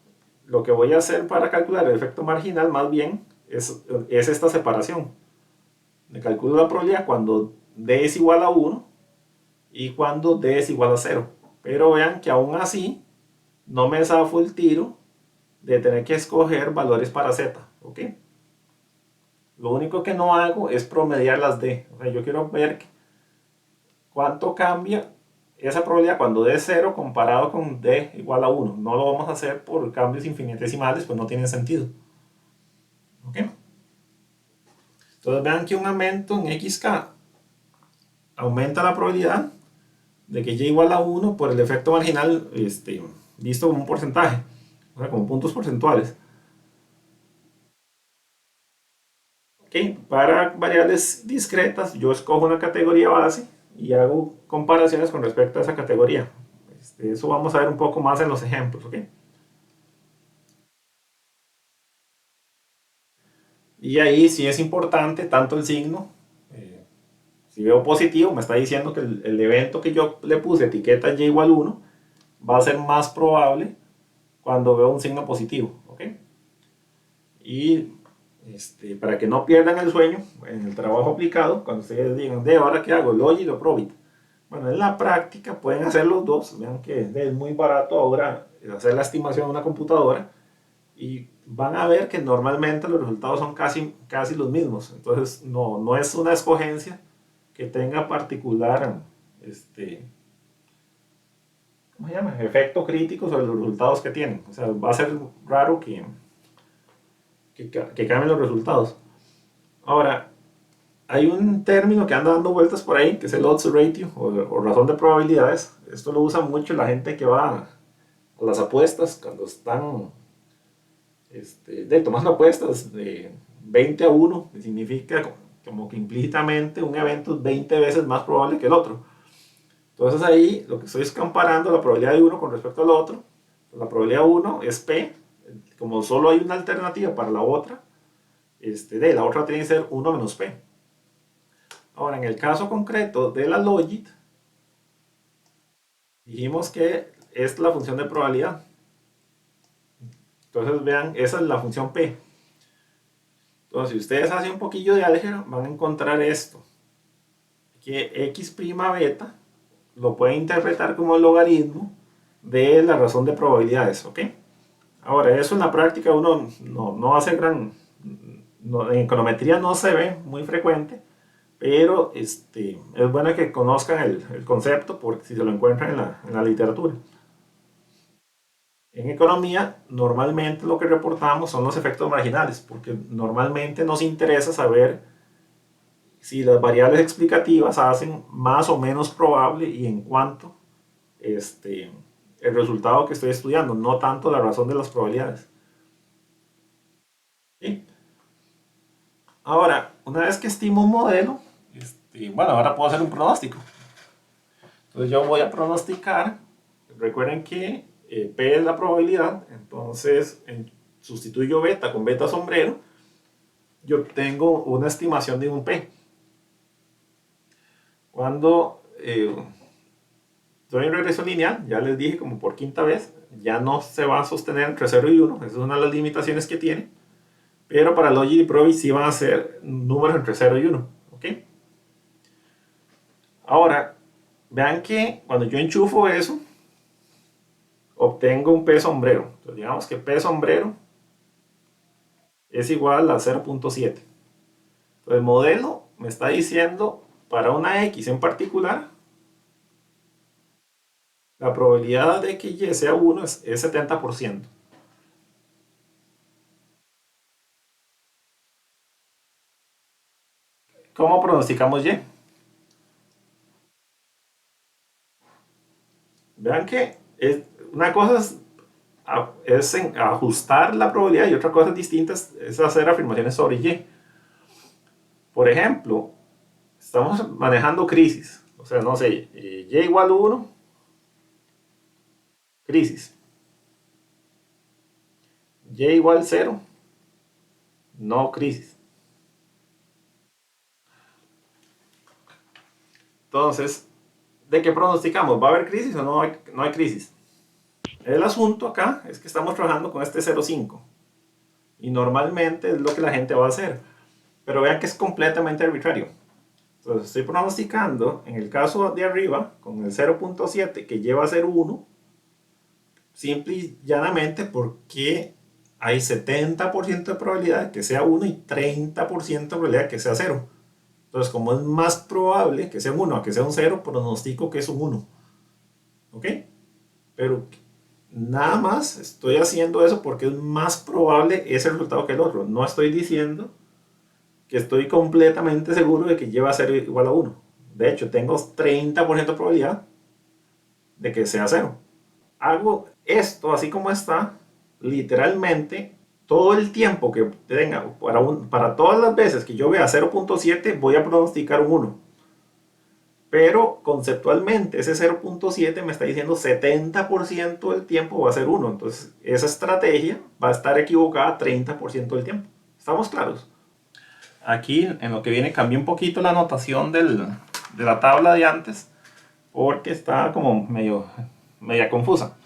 Speaker 1: lo que voy a hacer para calcular el efecto marginal más bien es esta separación. Me calculo la probabilidad cuando D es igual a 1 y cuando D es igual a 0. Pero vean que aún así no me zafo el tiro de tener que escoger valores para Z. ¿Ok? Lo único que no hago es promediar las D. O sea, yo quiero ver cuánto cambia esa probabilidad cuando D es 0 comparado con D igual a 1. No lo vamos a hacer por cambios infinitesimales, pues no tiene sentido. ¿Ok? Entonces vean que un aumento en XK aumenta la probabilidad de que Y igual a 1 por el efecto marginal visto como un porcentaje, o sea, como puntos porcentuales. ¿Ok? Para variables discretas, yo escojo una categoría base y hago comparaciones con respecto a esa categoría. Eso vamos a ver un poco más en los ejemplos. ¿Ok? Y ahí sí es importante tanto el signo. Si veo positivo, me está diciendo que el evento que yo le puse etiqueta Y igual 1 va a ser más probable cuando veo un signo positivo. ¿Ok? Y para que no pierdan el sueño en el trabajo aplicado, cuando ustedes digan, de ahora qué hago, logit o probit. Bueno, en la práctica pueden hacer los dos. Vean que es muy barato ahora hacer la estimación de una computadora y van a ver que normalmente los resultados son casi los mismos. Entonces, no es una escogencia que tenga particular, ¿cómo se llama? Efecto crítico sobre los resultados que tienen. O sea, va a ser raro que cambien los resultados. Ahora, hay un término que anda dando vueltas por ahí, que es el odds ratio o razón de probabilidades. Esto lo usa mucho la gente que va a las apuestas cuando están tomando apuestas de 20-1, que significa como que implícitamente un evento es 20 veces más probable que el otro. Entonces ahí lo que estoy es comparando la probabilidad de uno con respecto al otro. La probabilidad 1 es P, como solo hay una alternativa para la otra, la otra tiene que ser 1 menos P. Ahora, en el caso concreto de la logit, dijimos que es la función de probabilidad. Entonces vean, esa es la función P. Entonces, si ustedes hacen un poquillo de álgebra, van a encontrar esto. Que x' beta lo pueden interpretar como el logaritmo de la razón de probabilidades, ¿ok? Ahora, eso en la práctica uno no hace gran... en econometría no se ve muy frecuente, pero es bueno que conozcan el concepto porque si se lo encuentran en la literatura. En economía, normalmente lo que reportamos son los efectos marginales, porque normalmente nos interesa saber si las variables explicativas hacen más o menos probable y en cuánto el resultado que estoy estudiando, no tanto la razón de las probabilidades. ¿Sí? Ahora, una vez que estimo un modelo, bueno, ahora puedo hacer un pronóstico. Entonces yo voy a pronosticar, recuerden que P es la probabilidad, entonces sustituyo beta con beta sombrero, yo tengo una estimación de un P. Cuando doy un regreso lineal, ya les dije como por quinta vez, ya no se va a sostener entre 0 y 1, esa es una de las limitaciones que tiene, pero para Logit y Probi sí van a ser números entre 0 y 1, ¿ok? Ahora, vean que cuando yo enchufo eso, obtengo un P sombrero. Entonces, digamos que P sombrero es igual a 0.7. Entonces, el modelo me está diciendo para una X en particular, la probabilidad de que Y sea 1 es 70%. ¿Cómo pronosticamos Y? Vean que una cosa es ajustar la probabilidad y otra cosa distinta es hacer afirmaciones sobre Y. Por ejemplo, estamos manejando crisis. O sea, no sé, Y igual 1, crisis. Y igual 0, no crisis. Entonces, ¿de qué pronosticamos? ¿Va a haber crisis o no hay crisis? El asunto acá es que estamos trabajando con este 0,5 y normalmente es lo que la gente va a hacer. Pero vean que es completamente arbitrario. Entonces estoy pronosticando, en el caso de arriba, con el 0.7 que lleva a ser 1, simple y llanamente porque hay 70% de probabilidad de que sea 1 y 30% de probabilidad de que sea 0. Entonces, como es más probable que sea un 1 a que sea un 0, pronostico que es un 1. ¿Ok? Pero nada más estoy haciendo eso porque es más probable ese resultado que el otro. No estoy diciendo que estoy completamente seguro de que lleva a ser igual a 1. De hecho, tengo 30% de probabilidad de que sea 0. Hago esto así como está, literalmente, todo el tiempo que tenga, para todas las veces que yo vea 0.7, voy a pronosticar un 1. Pero conceptualmente ese 0.7 me está diciendo 70% del tiempo va a ser 1. Entonces esa estrategia va a estar equivocada 30% del tiempo. ¿Estamos claros? Aquí en lo que viene cambié un poquito la notación de la tabla de antes porque está como media confusa.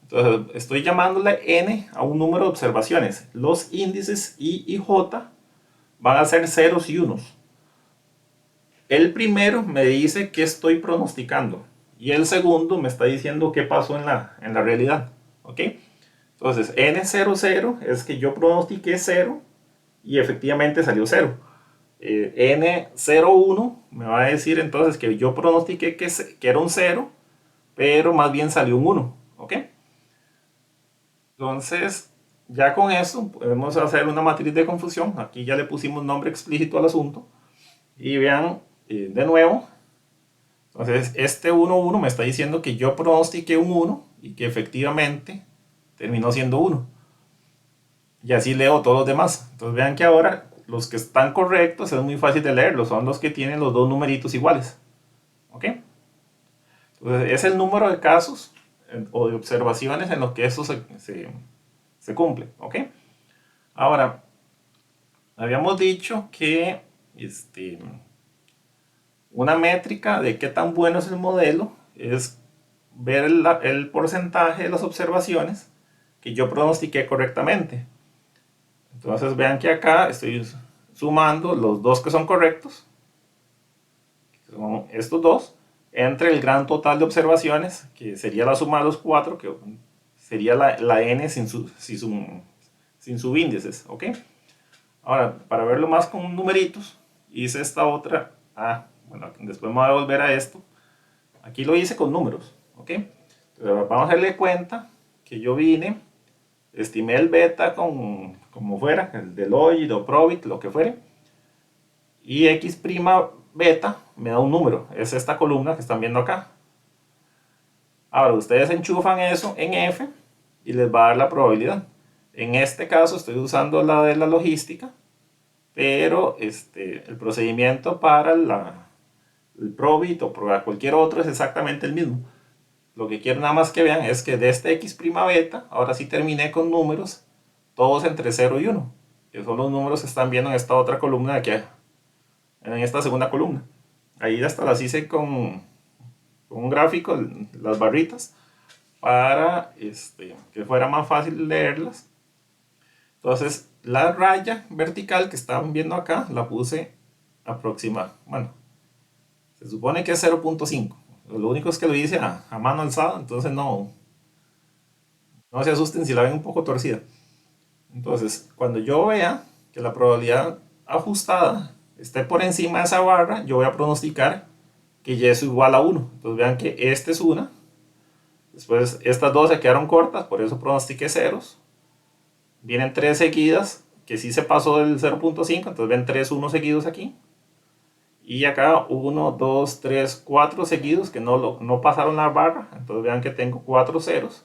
Speaker 1: Entonces estoy llamándole n a un número de observaciones. Los índices I y J van a ser ceros y unos. El primero me dice qué estoy pronosticando y el segundo me está diciendo qué pasó en la realidad. ¿Ok? Entonces, N00 es que yo pronostiqué 0 y efectivamente salió 0. N01 me va a decir entonces que yo pronostiqué que era un 0, pero más bien salió un 1. ¿Ok? Entonces, ya con eso podemos hacer una matriz de confusión. Aquí ya le pusimos nombre explícito al asunto. Y vean de nuevo. Entonces, este 1,1 me está diciendo que yo pronostiqué un 1 y que efectivamente terminó siendo 1. Y así leo todos los demás. Entonces, vean que ahora los que están correctos es muy fácil de leerlos. Son los que tienen los dos numeritos iguales. ¿Ok? Entonces, es el número de casos o de observaciones en los que eso se cumple. ¿Ok? Ahora, habíamos dicho que Una métrica de qué tan bueno es el modelo es ver el porcentaje de las observaciones que yo pronostiqué correctamente. Entonces vean que acá estoy sumando los dos que son correctos, que son estos dos, entre el gran total de observaciones, que sería la suma de los cuatro, que sería la n sin subíndices, ¿ok? Ahora, para verlo más con numeritos, hice esta otra. Bueno, después me voy a volver a esto. Aquí lo hice con números, ¿ok? Entonces, vamos a darle cuenta que yo vine, estimé el beta como fuera, el Deloitte o Probit, lo que fuere, y x' beta me da un número, es esta columna que están viendo acá. Ahora, ustedes enchufan eso en F y les va a dar la probabilidad. En este caso estoy usando la de la logística, pero el procedimiento para el Probit o para cualquier otro es exactamente el mismo. Lo que quiero nada más que vean es que de este x' beta, ahora sí terminé con números todos entre 0 y 1, que son los números que están viendo en esta otra columna de aquí, en esta segunda columna. Ahí hasta las hice con un gráfico, las barritas, para que fuera más fácil leerlas. Entonces, la raya vertical que están viendo acá la puse aproximada. Bueno, se supone que es 0.5. Lo único es que lo hice a mano alzada, entonces no se asusten si la ven un poco torcida. Entonces, cuando yo vea que la probabilidad ajustada esté por encima de esa barra, yo voy a pronosticar que y es igual a 1. Entonces vean que este es una. Después estas dos se quedaron cortas, por eso pronostiqué ceros. Vienen tres seguidas, que sí se pasó del 0.5, entonces ven 3 1 seguidos aquí. Y acá 1, 2, 3, 4 seguidos que no pasaron la barra. Entonces vean que tengo 4 ceros.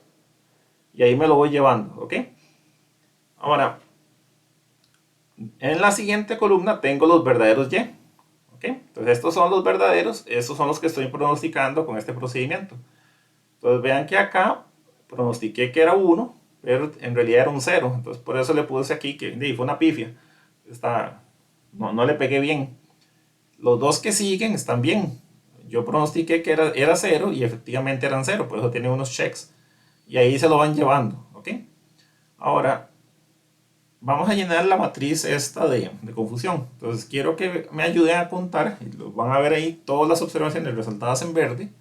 Speaker 1: Y ahí me lo voy llevando, ¿ok? Ahora, en la siguiente columna tengo los verdaderos Y. ¿Ok? Entonces estos son los verdaderos, estos son los que estoy pronosticando con este procedimiento. Entonces vean que acá pronostiqué que era 1, pero en realidad era un 0. Entonces por eso le puse aquí que fue una pifia. No le pegué bien. Los dos que siguen están bien. Yo pronostiqué que era 0 y efectivamente eran 0, por eso tienen unos checks. Y ahí se lo van llevando. ¿Ok? Ahora, vamos a llenar la matriz esta de confusión. Entonces quiero que me ayuden a contar, y lo van a ver ahí todas las observaciones resaltadas en verde,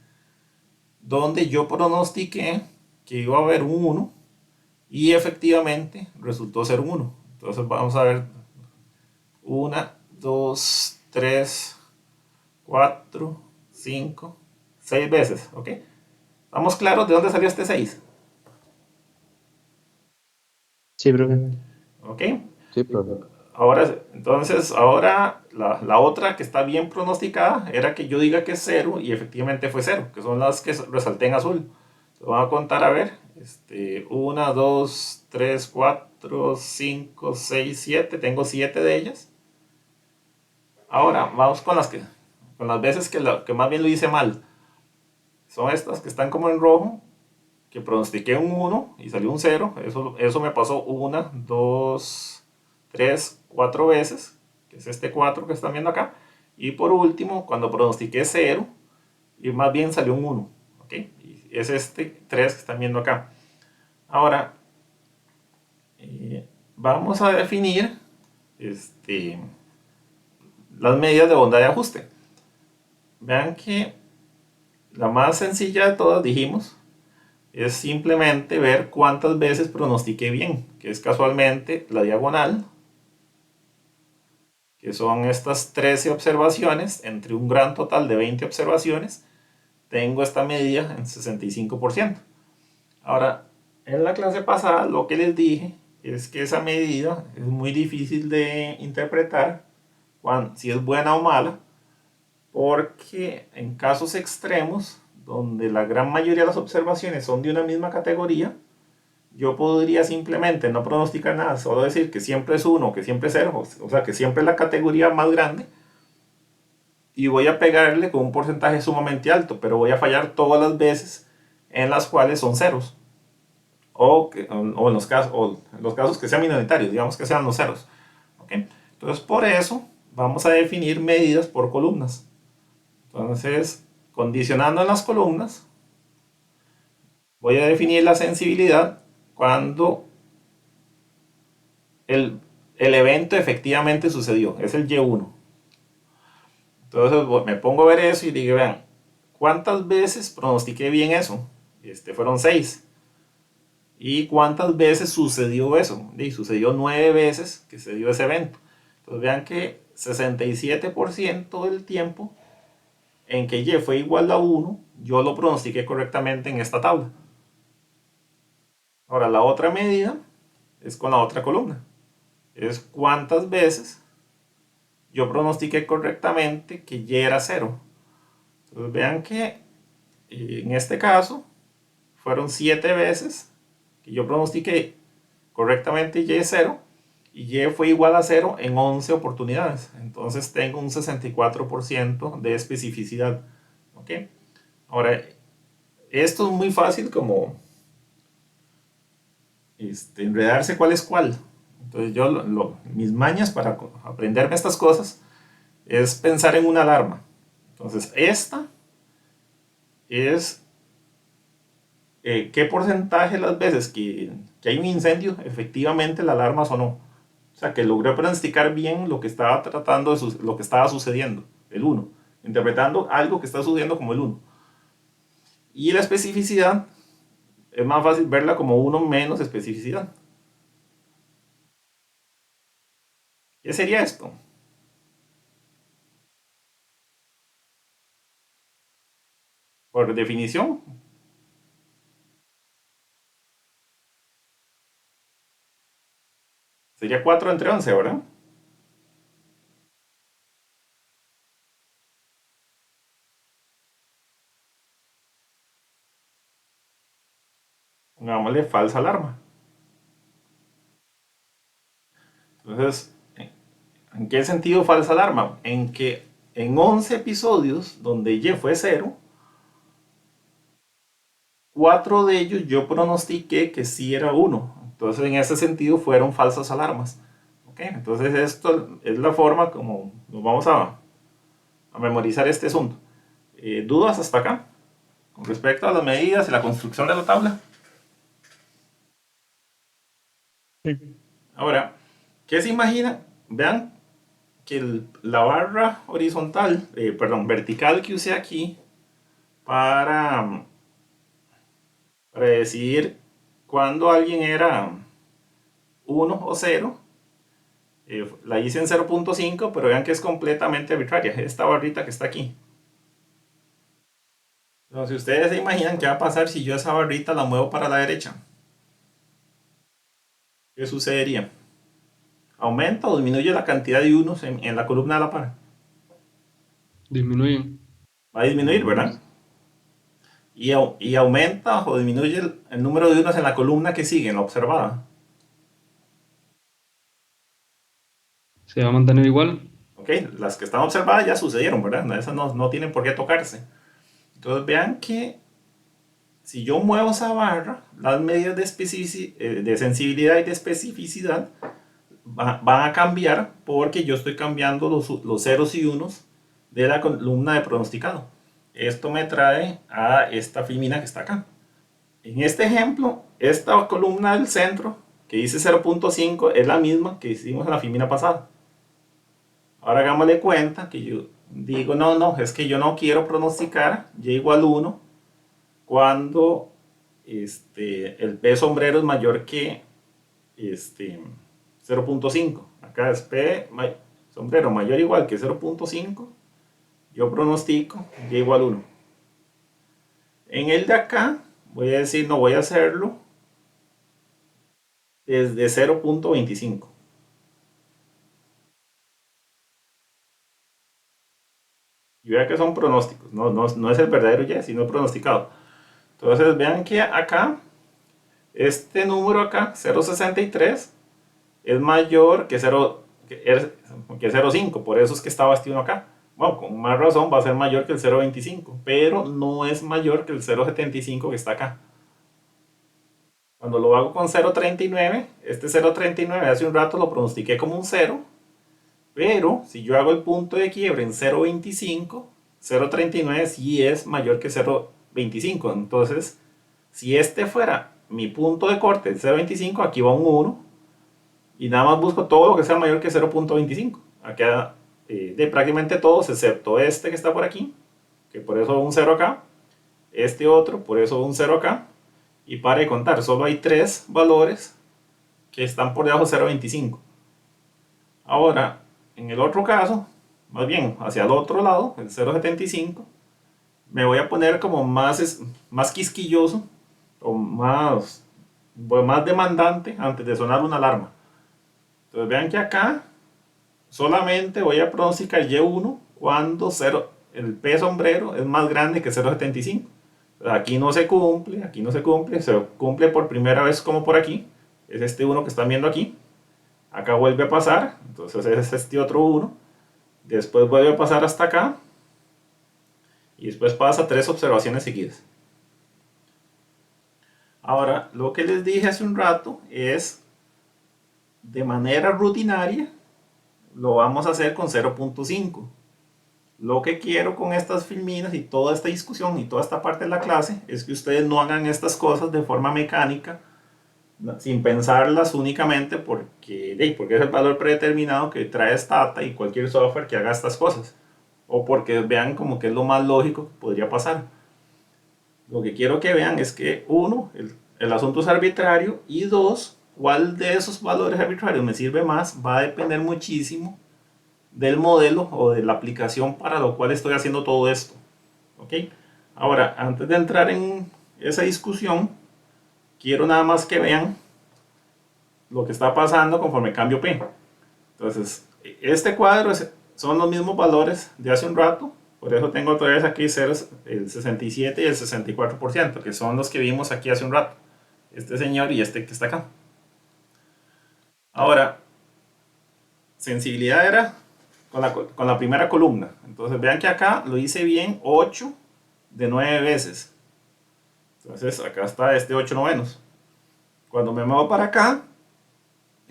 Speaker 1: donde yo pronostiqué que iba a haber un 1 y efectivamente resultó ser un 1. Entonces vamos a ver 1, 2, 3, 4, 5, 6 veces, ¿ok? ¿Estamos claros de dónde salió este 6?
Speaker 2: Sí, profe.
Speaker 1: ¿Ok?
Speaker 2: Sí, profe.
Speaker 1: Ahora la otra que está bien pronosticada era que yo diga que es 0 y efectivamente fue 0, que son las que resalté en azul. Lo van a contar a ver. 1, 2, 3, 4, 5, 6, 7. Tengo 7 de ellas. Ahora vamos con las veces que más bien lo hice mal. Son estas que están como en rojo, que pronostiqué un 1 y salió un 0. Eso me pasó 1, 2, 3, 4 veces, que es este 4 que están viendo acá. Y por último, cuando pronostiqué 0, y más bien salió un 1. ¿Okay? Y es este 3 que están viendo acá. Ahora, vamos a definir las medidas de bondad de ajuste. Vean que la más sencilla de todas, dijimos, es simplemente ver cuántas veces pronostiqué bien, que es casualmente la diagonal, que son estas 13 observaciones, entre un gran total de 20 observaciones, tengo esta medida en 65%. Ahora, en la clase pasada lo que les dije es que esa medida es muy difícil de interpretar si es buena o mala, porque en casos extremos, donde la gran mayoría de las observaciones son de una misma categoría, yo podría simplemente no pronosticar nada, solo decir que siempre es 1, que siempre es 0, o sea, que siempre es la categoría más grande, y voy a pegarle con un porcentaje sumamente alto, pero voy a fallar todas las veces en las cuales son ceros, o en los casos que sean minoritarios, digamos que sean los ceros. ¿Okay? Entonces, por eso vamos a definir medidas por columnas. Entonces, condicionando en las columnas, voy a definir la sensibilidad cuando el evento efectivamente sucedió. Es el Y1. Entonces me pongo a ver eso y digo, vean, ¿cuántas veces pronostiqué bien eso? Fueron 6. ¿Y cuántas veces sucedió eso? Y sucedió 9 veces que se dio ese evento. Entonces vean que 67% del tiempo en que Y fue igual a 1, yo lo pronostiqué correctamente en esta tabla. Ahora, la otra medida es con la otra columna. Es cuántas veces yo pronostiqué correctamente que Y era 0. Entonces vean que en este caso fueron 7 veces que yo pronostiqué correctamente Y es 0 y Y fue igual a 0 en 11 oportunidades. Entonces tengo un 64% de especificidad. ¿Ok? Ahora, esto es muy fácil como enredarse cuál es cuál. Entonces mis mañas para aprenderme estas cosas es pensar en una alarma. Entonces esta es qué porcentaje de las veces que hay un incendio efectivamente la alarma sonó. O sea, que logré pronosticar bien lo que estaba tratando de lo que estaba sucediendo, el 1, interpretando algo que está sucediendo como el 1. Y la especificidad es más fácil verla como 1 menos especificidad. ¿Qué sería esto? Por definición, sería 4 entre 11, ¿verdad? Pongámosle falsa alarma. Entonces, ¿en qué sentido falsa alarma? En que en 11 episodios donde Y fue 0, 4 de ellos yo pronostiqué que sí era 1. Entonces, en ese sentido fueron falsas alarmas. ¿Ok? Entonces, esto es la forma como nos vamos a memorizar este asunto. ¿Dudas hasta acá? Con respecto a las medidas y la construcción de la tabla.
Speaker 2: Sí.
Speaker 1: Ahora, ¿qué se imagina? Vean que la barra horizontal, perdón, vertical que usé aquí para, para decidir cuándo alguien era 1 o 0, la hice en 0.5, pero vean que es completamente arbitraria, esta barrita que está aquí. Entonces, ustedes se imaginan qué va a pasar si yo esa barrita la muevo para la derecha. ¿Qué sucedería? ¿Aumenta o disminuye la cantidad de unos en la columna de la par?
Speaker 2: Disminuyen.
Speaker 1: Va a disminuir, ¿verdad? Y aumenta o disminuye el número de unos en la columna que sigue, en la observada.
Speaker 2: Se va a mantener igual.
Speaker 1: Ok, las que están observadas ya sucedieron, ¿verdad? Esas no tienen por qué tocarse. Entonces vean que si yo muevo esa barra, las medidas de sensibilidad y de especificidad van a cambiar porque yo estoy cambiando los ceros y unos de la columna de pronosticado. Esto me trae a esta filmina que está acá. En este ejemplo, esta columna del centro que dice 0.5 es la misma que hicimos en la filmina pasada. Ahora hagámosle cuenta que yo digo, no, es que yo no quiero pronosticar Y igual 1 cuando el P sombrero es mayor que 0.5. Acá es P sombrero mayor o igual que 0.5. Yo pronostico Y igual 1. En el de acá voy a decir, no voy a hacerlo desde 0.25. Y vean que son pronósticos, no es el verdadero Y, sino el pronosticado. Entonces vean que acá, este número acá, 0.63, es mayor que 0.5, por eso es que está este 1 acá. Bueno, con más razón va a ser mayor que el 0.25, pero no es mayor que el 0.75 que está acá. Cuando lo hago con 0.39, este 0.39 hace un rato lo pronostiqué como un 0, pero si yo hago el punto de quiebre en 0.25, 0.39 sí es mayor que 0.25. Entonces, si este fuera mi punto de corte, el 0.25, aquí va un 1. Y nada más busco todo lo que sea mayor que 0.25. Acá de prácticamente todos, excepto este que está por aquí, que por eso un 0 acá. Este otro, por eso un 0 acá. Y para de contar, solo hay 3 valores que están por debajo de 0.25. Ahora, en el otro caso, más bien hacia el otro lado, el 0.75, me voy a poner como más quisquilloso o más demandante antes de sonar una alarma. Entonces vean que acá solamente voy a pronosticar Y1 cuando el P sombrero es más grande que 0.75. Aquí no se cumple, aquí no se cumple, se cumple por primera vez como por aquí. Es este 1 que están viendo aquí. Acá vuelve a pasar, entonces es este otro 1. Después vuelve a pasar hasta acá. Y después pasa 3 observaciones seguidas. Ahora, lo que les dije hace un rato es, de manera rutinaria, lo vamos a hacer con 0.5. Lo que quiero con estas filminas y toda esta discusión y toda esta parte de la clase es que ustedes no hagan estas cosas de forma mecánica, sin pensarlas únicamente porque es el valor predeterminado que trae Stata y cualquier software que haga estas cosas. O porque vean como que es lo más lógico que podría pasar. Lo que quiero que vean es que, uno, el asunto es arbitrario, y dos, cuál de esos valores arbitrarios me sirve más va a depender muchísimo del modelo o de la aplicación para lo cual estoy haciendo todo esto. ¿Ok? Ahora, antes de entrar en esa discusión, quiero nada más que vean lo que está pasando conforme cambio P. Entonces, este cuadro son los mismos valores de hace un rato. Por eso tengo otra vez aquí el 67 y el 64%, que son los que vimos aquí hace un rato. Este señor y este que está acá. Ahora, sensibilidad era con la primera columna. Entonces vean que acá lo hice bien 8 de 9 veces. Entonces acá está este 8 novenos. Cuando me muevo para acá,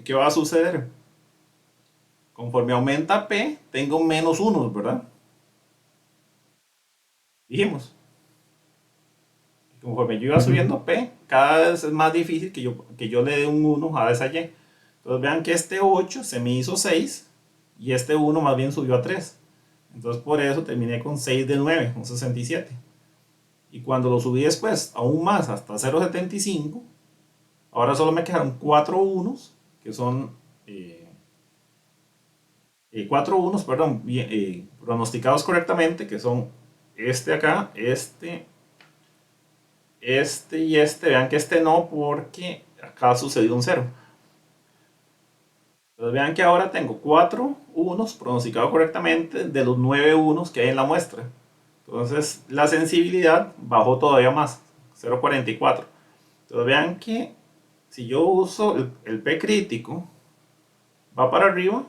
Speaker 1: ¿qué va a suceder? Conforme aumenta P, tengo menos 1, ¿verdad? Dijimos. Conforme yo iba subiendo P, cada vez es más difícil que yo le dé un 1 a esa Y. Entonces vean que este 8 se me hizo 6 y este 1 más bien subió a 3. Entonces por eso terminé con 6 de 9, un 67. Y cuando lo subí después aún más hasta 0.75, ahora solo me quedaron 4 unos, que son 4 unos, perdón, bien, pronosticados correctamente, que son este acá, este y este. Vean que este no, porque acá sucedió un 0. Entonces vean que ahora tengo 4 unos pronosticados correctamente de los 9 unos que hay en la muestra. Entonces la sensibilidad bajó todavía más, 0.44. Entonces vean que si yo uso el P crítico, va para arriba,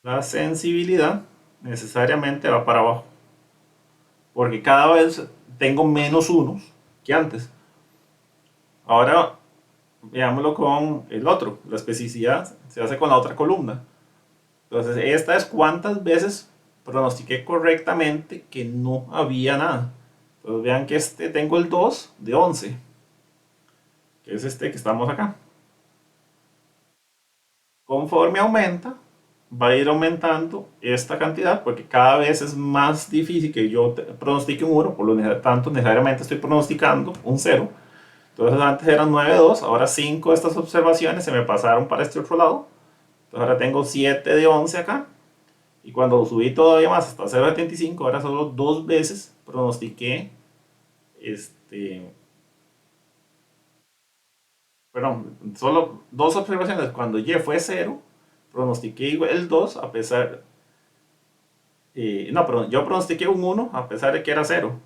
Speaker 1: la sensibilidad necesariamente va para abajo. Porque cada vez tengo menos unos que antes. Ahora veámoslo con el otro. La especificidad se hace con la otra columna. Entonces, esta es cuántas veces pronostiqué correctamente que no había nada. Entonces, vean que tengo el 2 de 11, que es este que estamos acá. Conforme aumenta, va a ir aumentando esta cantidad, porque cada vez es más difícil que yo pronostique un 1, por lo tanto necesariamente estoy pronosticando un 0. Entonces antes eran 9 2, ahora 5 de estas observaciones se me pasaron para este otro lado. Entonces ahora tengo 7 de 11 acá. Y cuando lo subí todavía más hasta 0.75, ahora solo 2 veces pronostiqué perdón, solo 2 observaciones. Cuando Y fue 0, pronostiqué el 2 a pesar, no, perdón, yo pronostiqué un 1 a pesar de que era 0.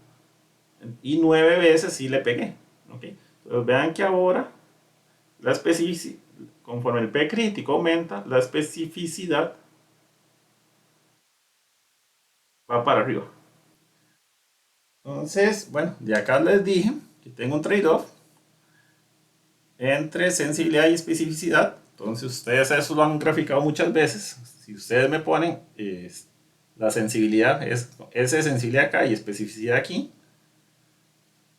Speaker 1: Y 9 veces sí le pegué. ¿Okay? Entonces vean que ahora la especificidad, conforme el P crítico aumenta, la especificidad va para arriba. Entonces, bueno, de acá les dije que tengo un trade-off entre sensibilidad y especificidad, Entonces ustedes eso lo han graficado muchas veces. Si ustedes me ponen la sensibilidad, es S sensibilidad acá y especificidad aquí,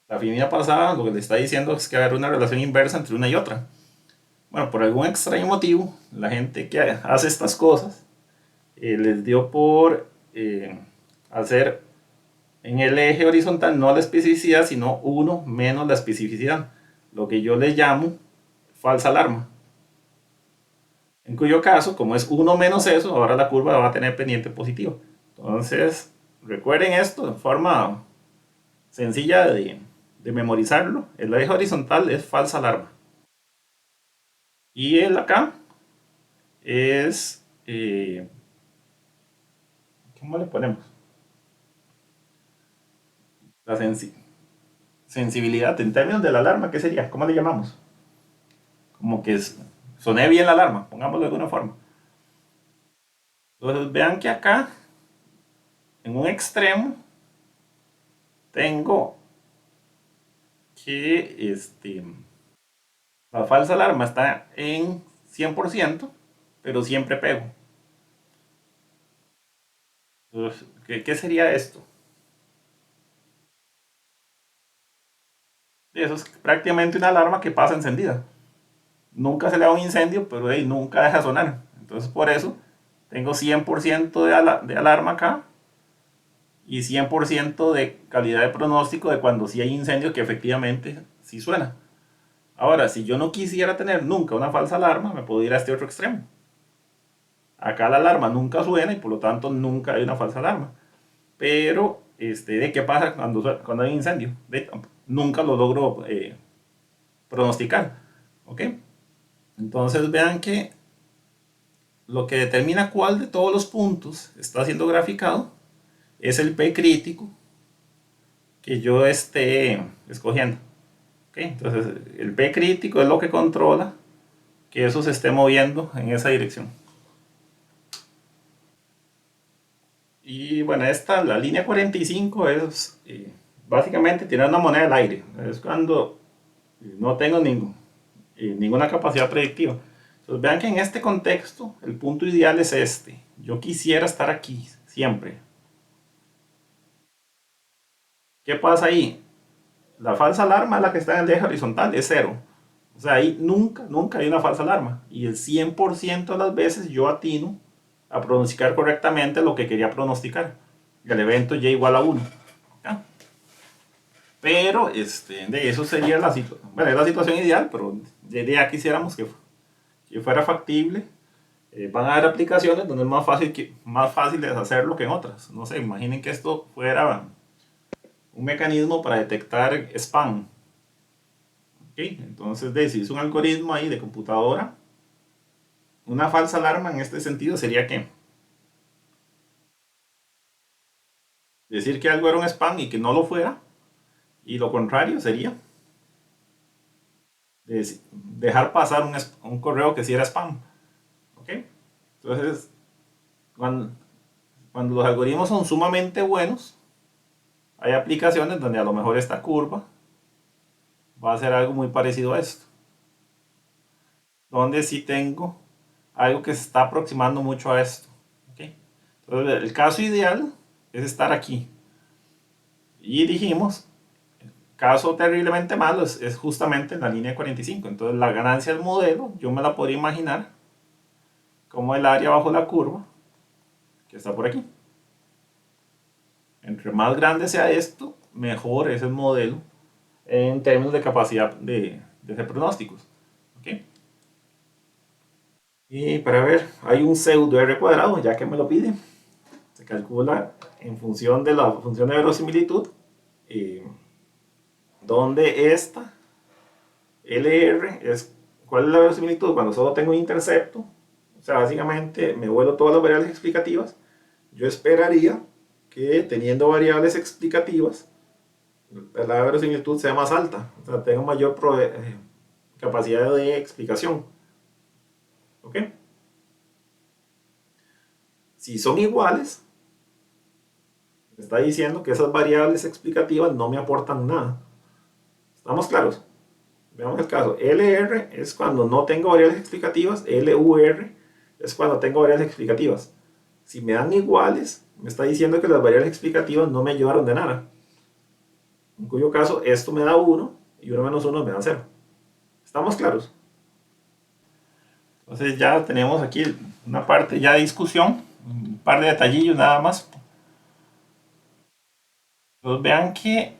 Speaker 1: la finilla pasada lo que le está diciendo es que va a haber una relación inversa entre una y otra. Bueno, por algún extraño motivo, la gente que hace estas cosas les dio por hacer en el eje horizontal no la especificidad, sino 1 menos la especificidad, lo que yo le llamo falsa alarma. En cuyo caso, como es 1 menos eso, ahora la curva va a tener pendiente positivo. Entonces, recuerden esto de forma sencilla de memorizarlo. El eje horizontal es falsa alarma. Y el acá es... ¿cómo le ponemos? La sensibilidad en términos de la alarma, ¿qué sería? ¿Cómo le llamamos? Como que soné bien la alarma, pongámoslo de alguna forma. Entonces vean que acá, en un extremo, tengo que la falsa alarma está en 100%, pero siempre pego. Entonces, ¿qué sería esto? Eso es prácticamente una alarma que pasa encendida. Nunca se le da un incendio, pero nunca deja de sonar. Entonces por eso tengo 100% de alarma acá y 100% de calidad de pronóstico de cuando sí hay incendio que efectivamente sí suena. Ahora, si yo no quisiera tener nunca una falsa alarma, me puedo ir a este otro extremo. Acá la alarma nunca suena y por lo tanto nunca hay una falsa alarma. Pero, ¿de qué pasa cuando hay incendio? Nunca lo logro pronosticar. ¿Ok? Entonces vean que lo que determina cuál de todos los puntos está siendo graficado es el P crítico que yo esté escogiendo. ¿Okay? Entonces el P crítico es lo que controla que eso se esté moviendo en esa dirección. Y bueno, la línea 45 es básicamente tirar una moneda al aire. Es cuando no tengo ninguna capacidad predictiva. Entonces vean que en este contexto el punto ideal es este. Yo quisiera estar aquí siempre. ¿Qué pasa ahí? La falsa alarma es la que está en el eje horizontal, es cero. O sea, ahí nunca hay una falsa alarma. Y el 100% de las veces yo atino a pronosticar correctamente lo que quería pronosticar. El evento y igual a 1. ¿Ya? Pero de eso sería la situación. Bueno, es la situación ideal, pero ya quisiéramos que fuera factible. Van a haber aplicaciones donde es más fácil de hacerlo que en otras. No sé, imaginen que esto fuera un mecanismo para detectar spam. ¿Okay? Entonces, si es un algoritmo ahí de computadora, una falsa alarma en este sentido sería que decir que algo era un spam y que no lo fuera, y lo contrario sería dejar pasar un correo que sí era spam. ¿Okay? Entonces, cuando, cuando los algoritmos son sumamente buenos, hay aplicaciones donde a lo mejor esta curva va a ser algo muy parecido a esto, donde sí tengo algo que se está aproximando mucho a esto. ¿Okay? Entonces, el caso ideal es estar aquí. Y dijimos, caso terriblemente malo es justamente en la línea 45. Entonces, la ganancia del modelo, yo me la podría imaginar como el área bajo la curva, que está por aquí. Entre más grande sea esto, mejor es el modelo en términos de capacidad de hacer pronósticos. ¿Okay? Y para ver, hay un pseudo R cuadrado, ya que me lo pide. Se calcula en función de la función de verosimilitud, donde esta LR es, ¿cuál es la verosimilitud? Cuando solo tengo un intercepto, o sea, básicamente me vuelo todas las variables explicativas, yo esperaría que teniendo variables explicativas, la verosimilitud sea más alta, o sea, tenga mayor capacidad de explicación. ¿Ok? Si son iguales, me está diciendo que esas variables explicativas no me aportan nada. ¿Estamos claros? Veamos el caso. LR es cuando no tengo variables explicativas. LUR es cuando tengo variables explicativas. Si me dan iguales, me está diciendo que las variables explicativas no me ayudaron de nada. En cuyo caso, esto me da 1 y 1 menos 1 me da 0. ¿Estamos claros? Entonces ya tenemos aquí una parte ya de discusión, un par de detallillos nada más. Entonces vean que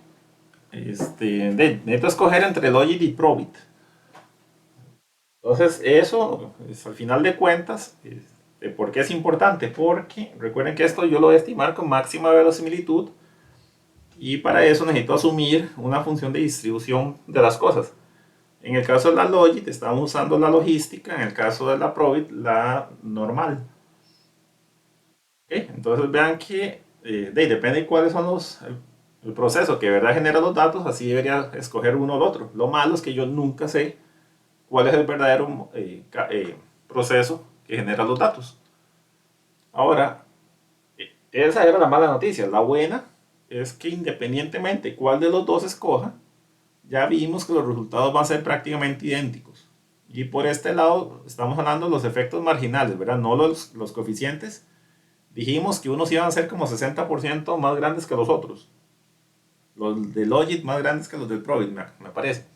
Speaker 1: necesito escoger entre logit y probit. Entonces eso, al final de cuentas, ¿por qué es importante? Porque recuerden que esto yo lo voy a estimar con máxima verosimilitud y para eso necesito asumir una función de distribución de las cosas. En el caso de la logit estamos usando la logística, en el caso de la probit la normal. ¿Okay? Entonces vean que depende de cuáles son el proceso que de verdad genera los datos, así debería escoger uno o el otro. Lo malo es que yo nunca sé cuál es el verdadero proceso que genera los datos. Ahora, esa era la mala noticia. La buena es que independientemente cuál de los dos escoja, ya vimos que los resultados van a ser prácticamente idénticos. Y por este lado estamos hablando de los efectos marginales, ¿verdad? No los coeficientes. Dijimos que unos iban a ser como 60% más grandes que los otros. Los de Logit más grandes que los del Probit, me parece.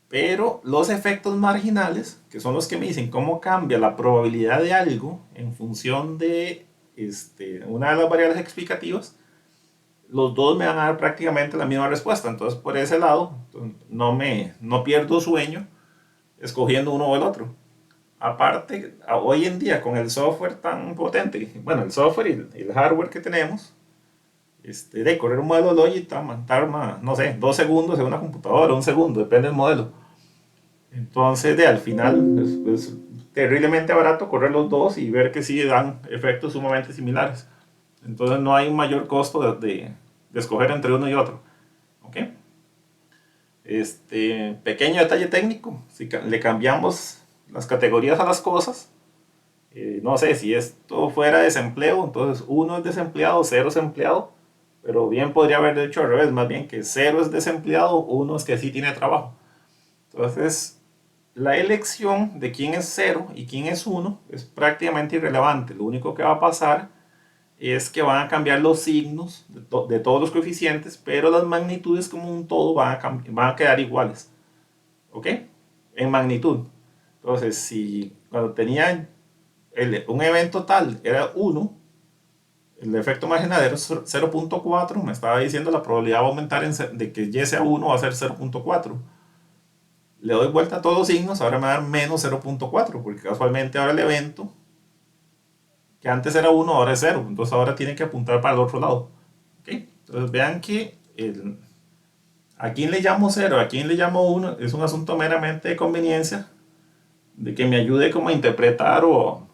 Speaker 1: Pero los efectos marginales, que son los que me dicen cómo cambia la probabilidad de algo en función de una de las variables explicativas, los dos me van a dar prácticamente la misma respuesta. Entonces, por ese lado, no pierdo sueño escogiendo uno o el otro. Aparte, hoy en día con el software tan potente, bueno, el software y el hardware que tenemos, de correr un modelo Logit tarda, no sé, 2 segundos en una computadora, 1 segundo, depende del modelo. Entonces, al final es terriblemente barato correr los dos y ver que sí dan efectos sumamente similares. Entonces no hay un mayor costo de escoger entre uno y otro. ¿Ok? Pequeño detalle técnico, si le cambiamos las categorías a las cosas, no sé, si esto fuera desempleo, entonces 1 es desempleado, 0 es empleado, pero bien podría haber dicho al revés, más bien que 0 es desempleado, 1 es que sí tiene trabajo. Entonces, la elección de quién es 0 y quién es 1 es prácticamente irrelevante. Lo único que va a pasar es que van a cambiar los signos de todos los coeficientes, pero las magnitudes como un todo van a quedar iguales. ¿Ok? En magnitud. Entonces, si cuando tenía un evento tal era 1, el efecto marginal era 0.4, me estaba diciendo la probabilidad va a aumentar de que y sea 1 va a ser 0.4. Le doy vuelta a todos los signos, ahora me va a dar menos 0.4, porque casualmente ahora el evento, que antes era 1, ahora es 0, entonces ahora tiene que apuntar para el otro lado. ¿Okay? Entonces vean que a quién le llamo 0, a quién le llamo 1, es un asunto meramente de conveniencia, de que me ayude como a interpretar o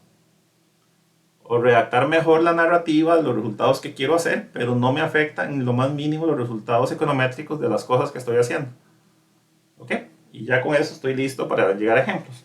Speaker 1: redactar mejor la narrativa de los resultados que quiero hacer, pero no me afecta en lo más mínimo los resultados econométricos de las cosas que estoy haciendo. ¿Ok? Y ya con eso estoy listo para llegar a ejemplos.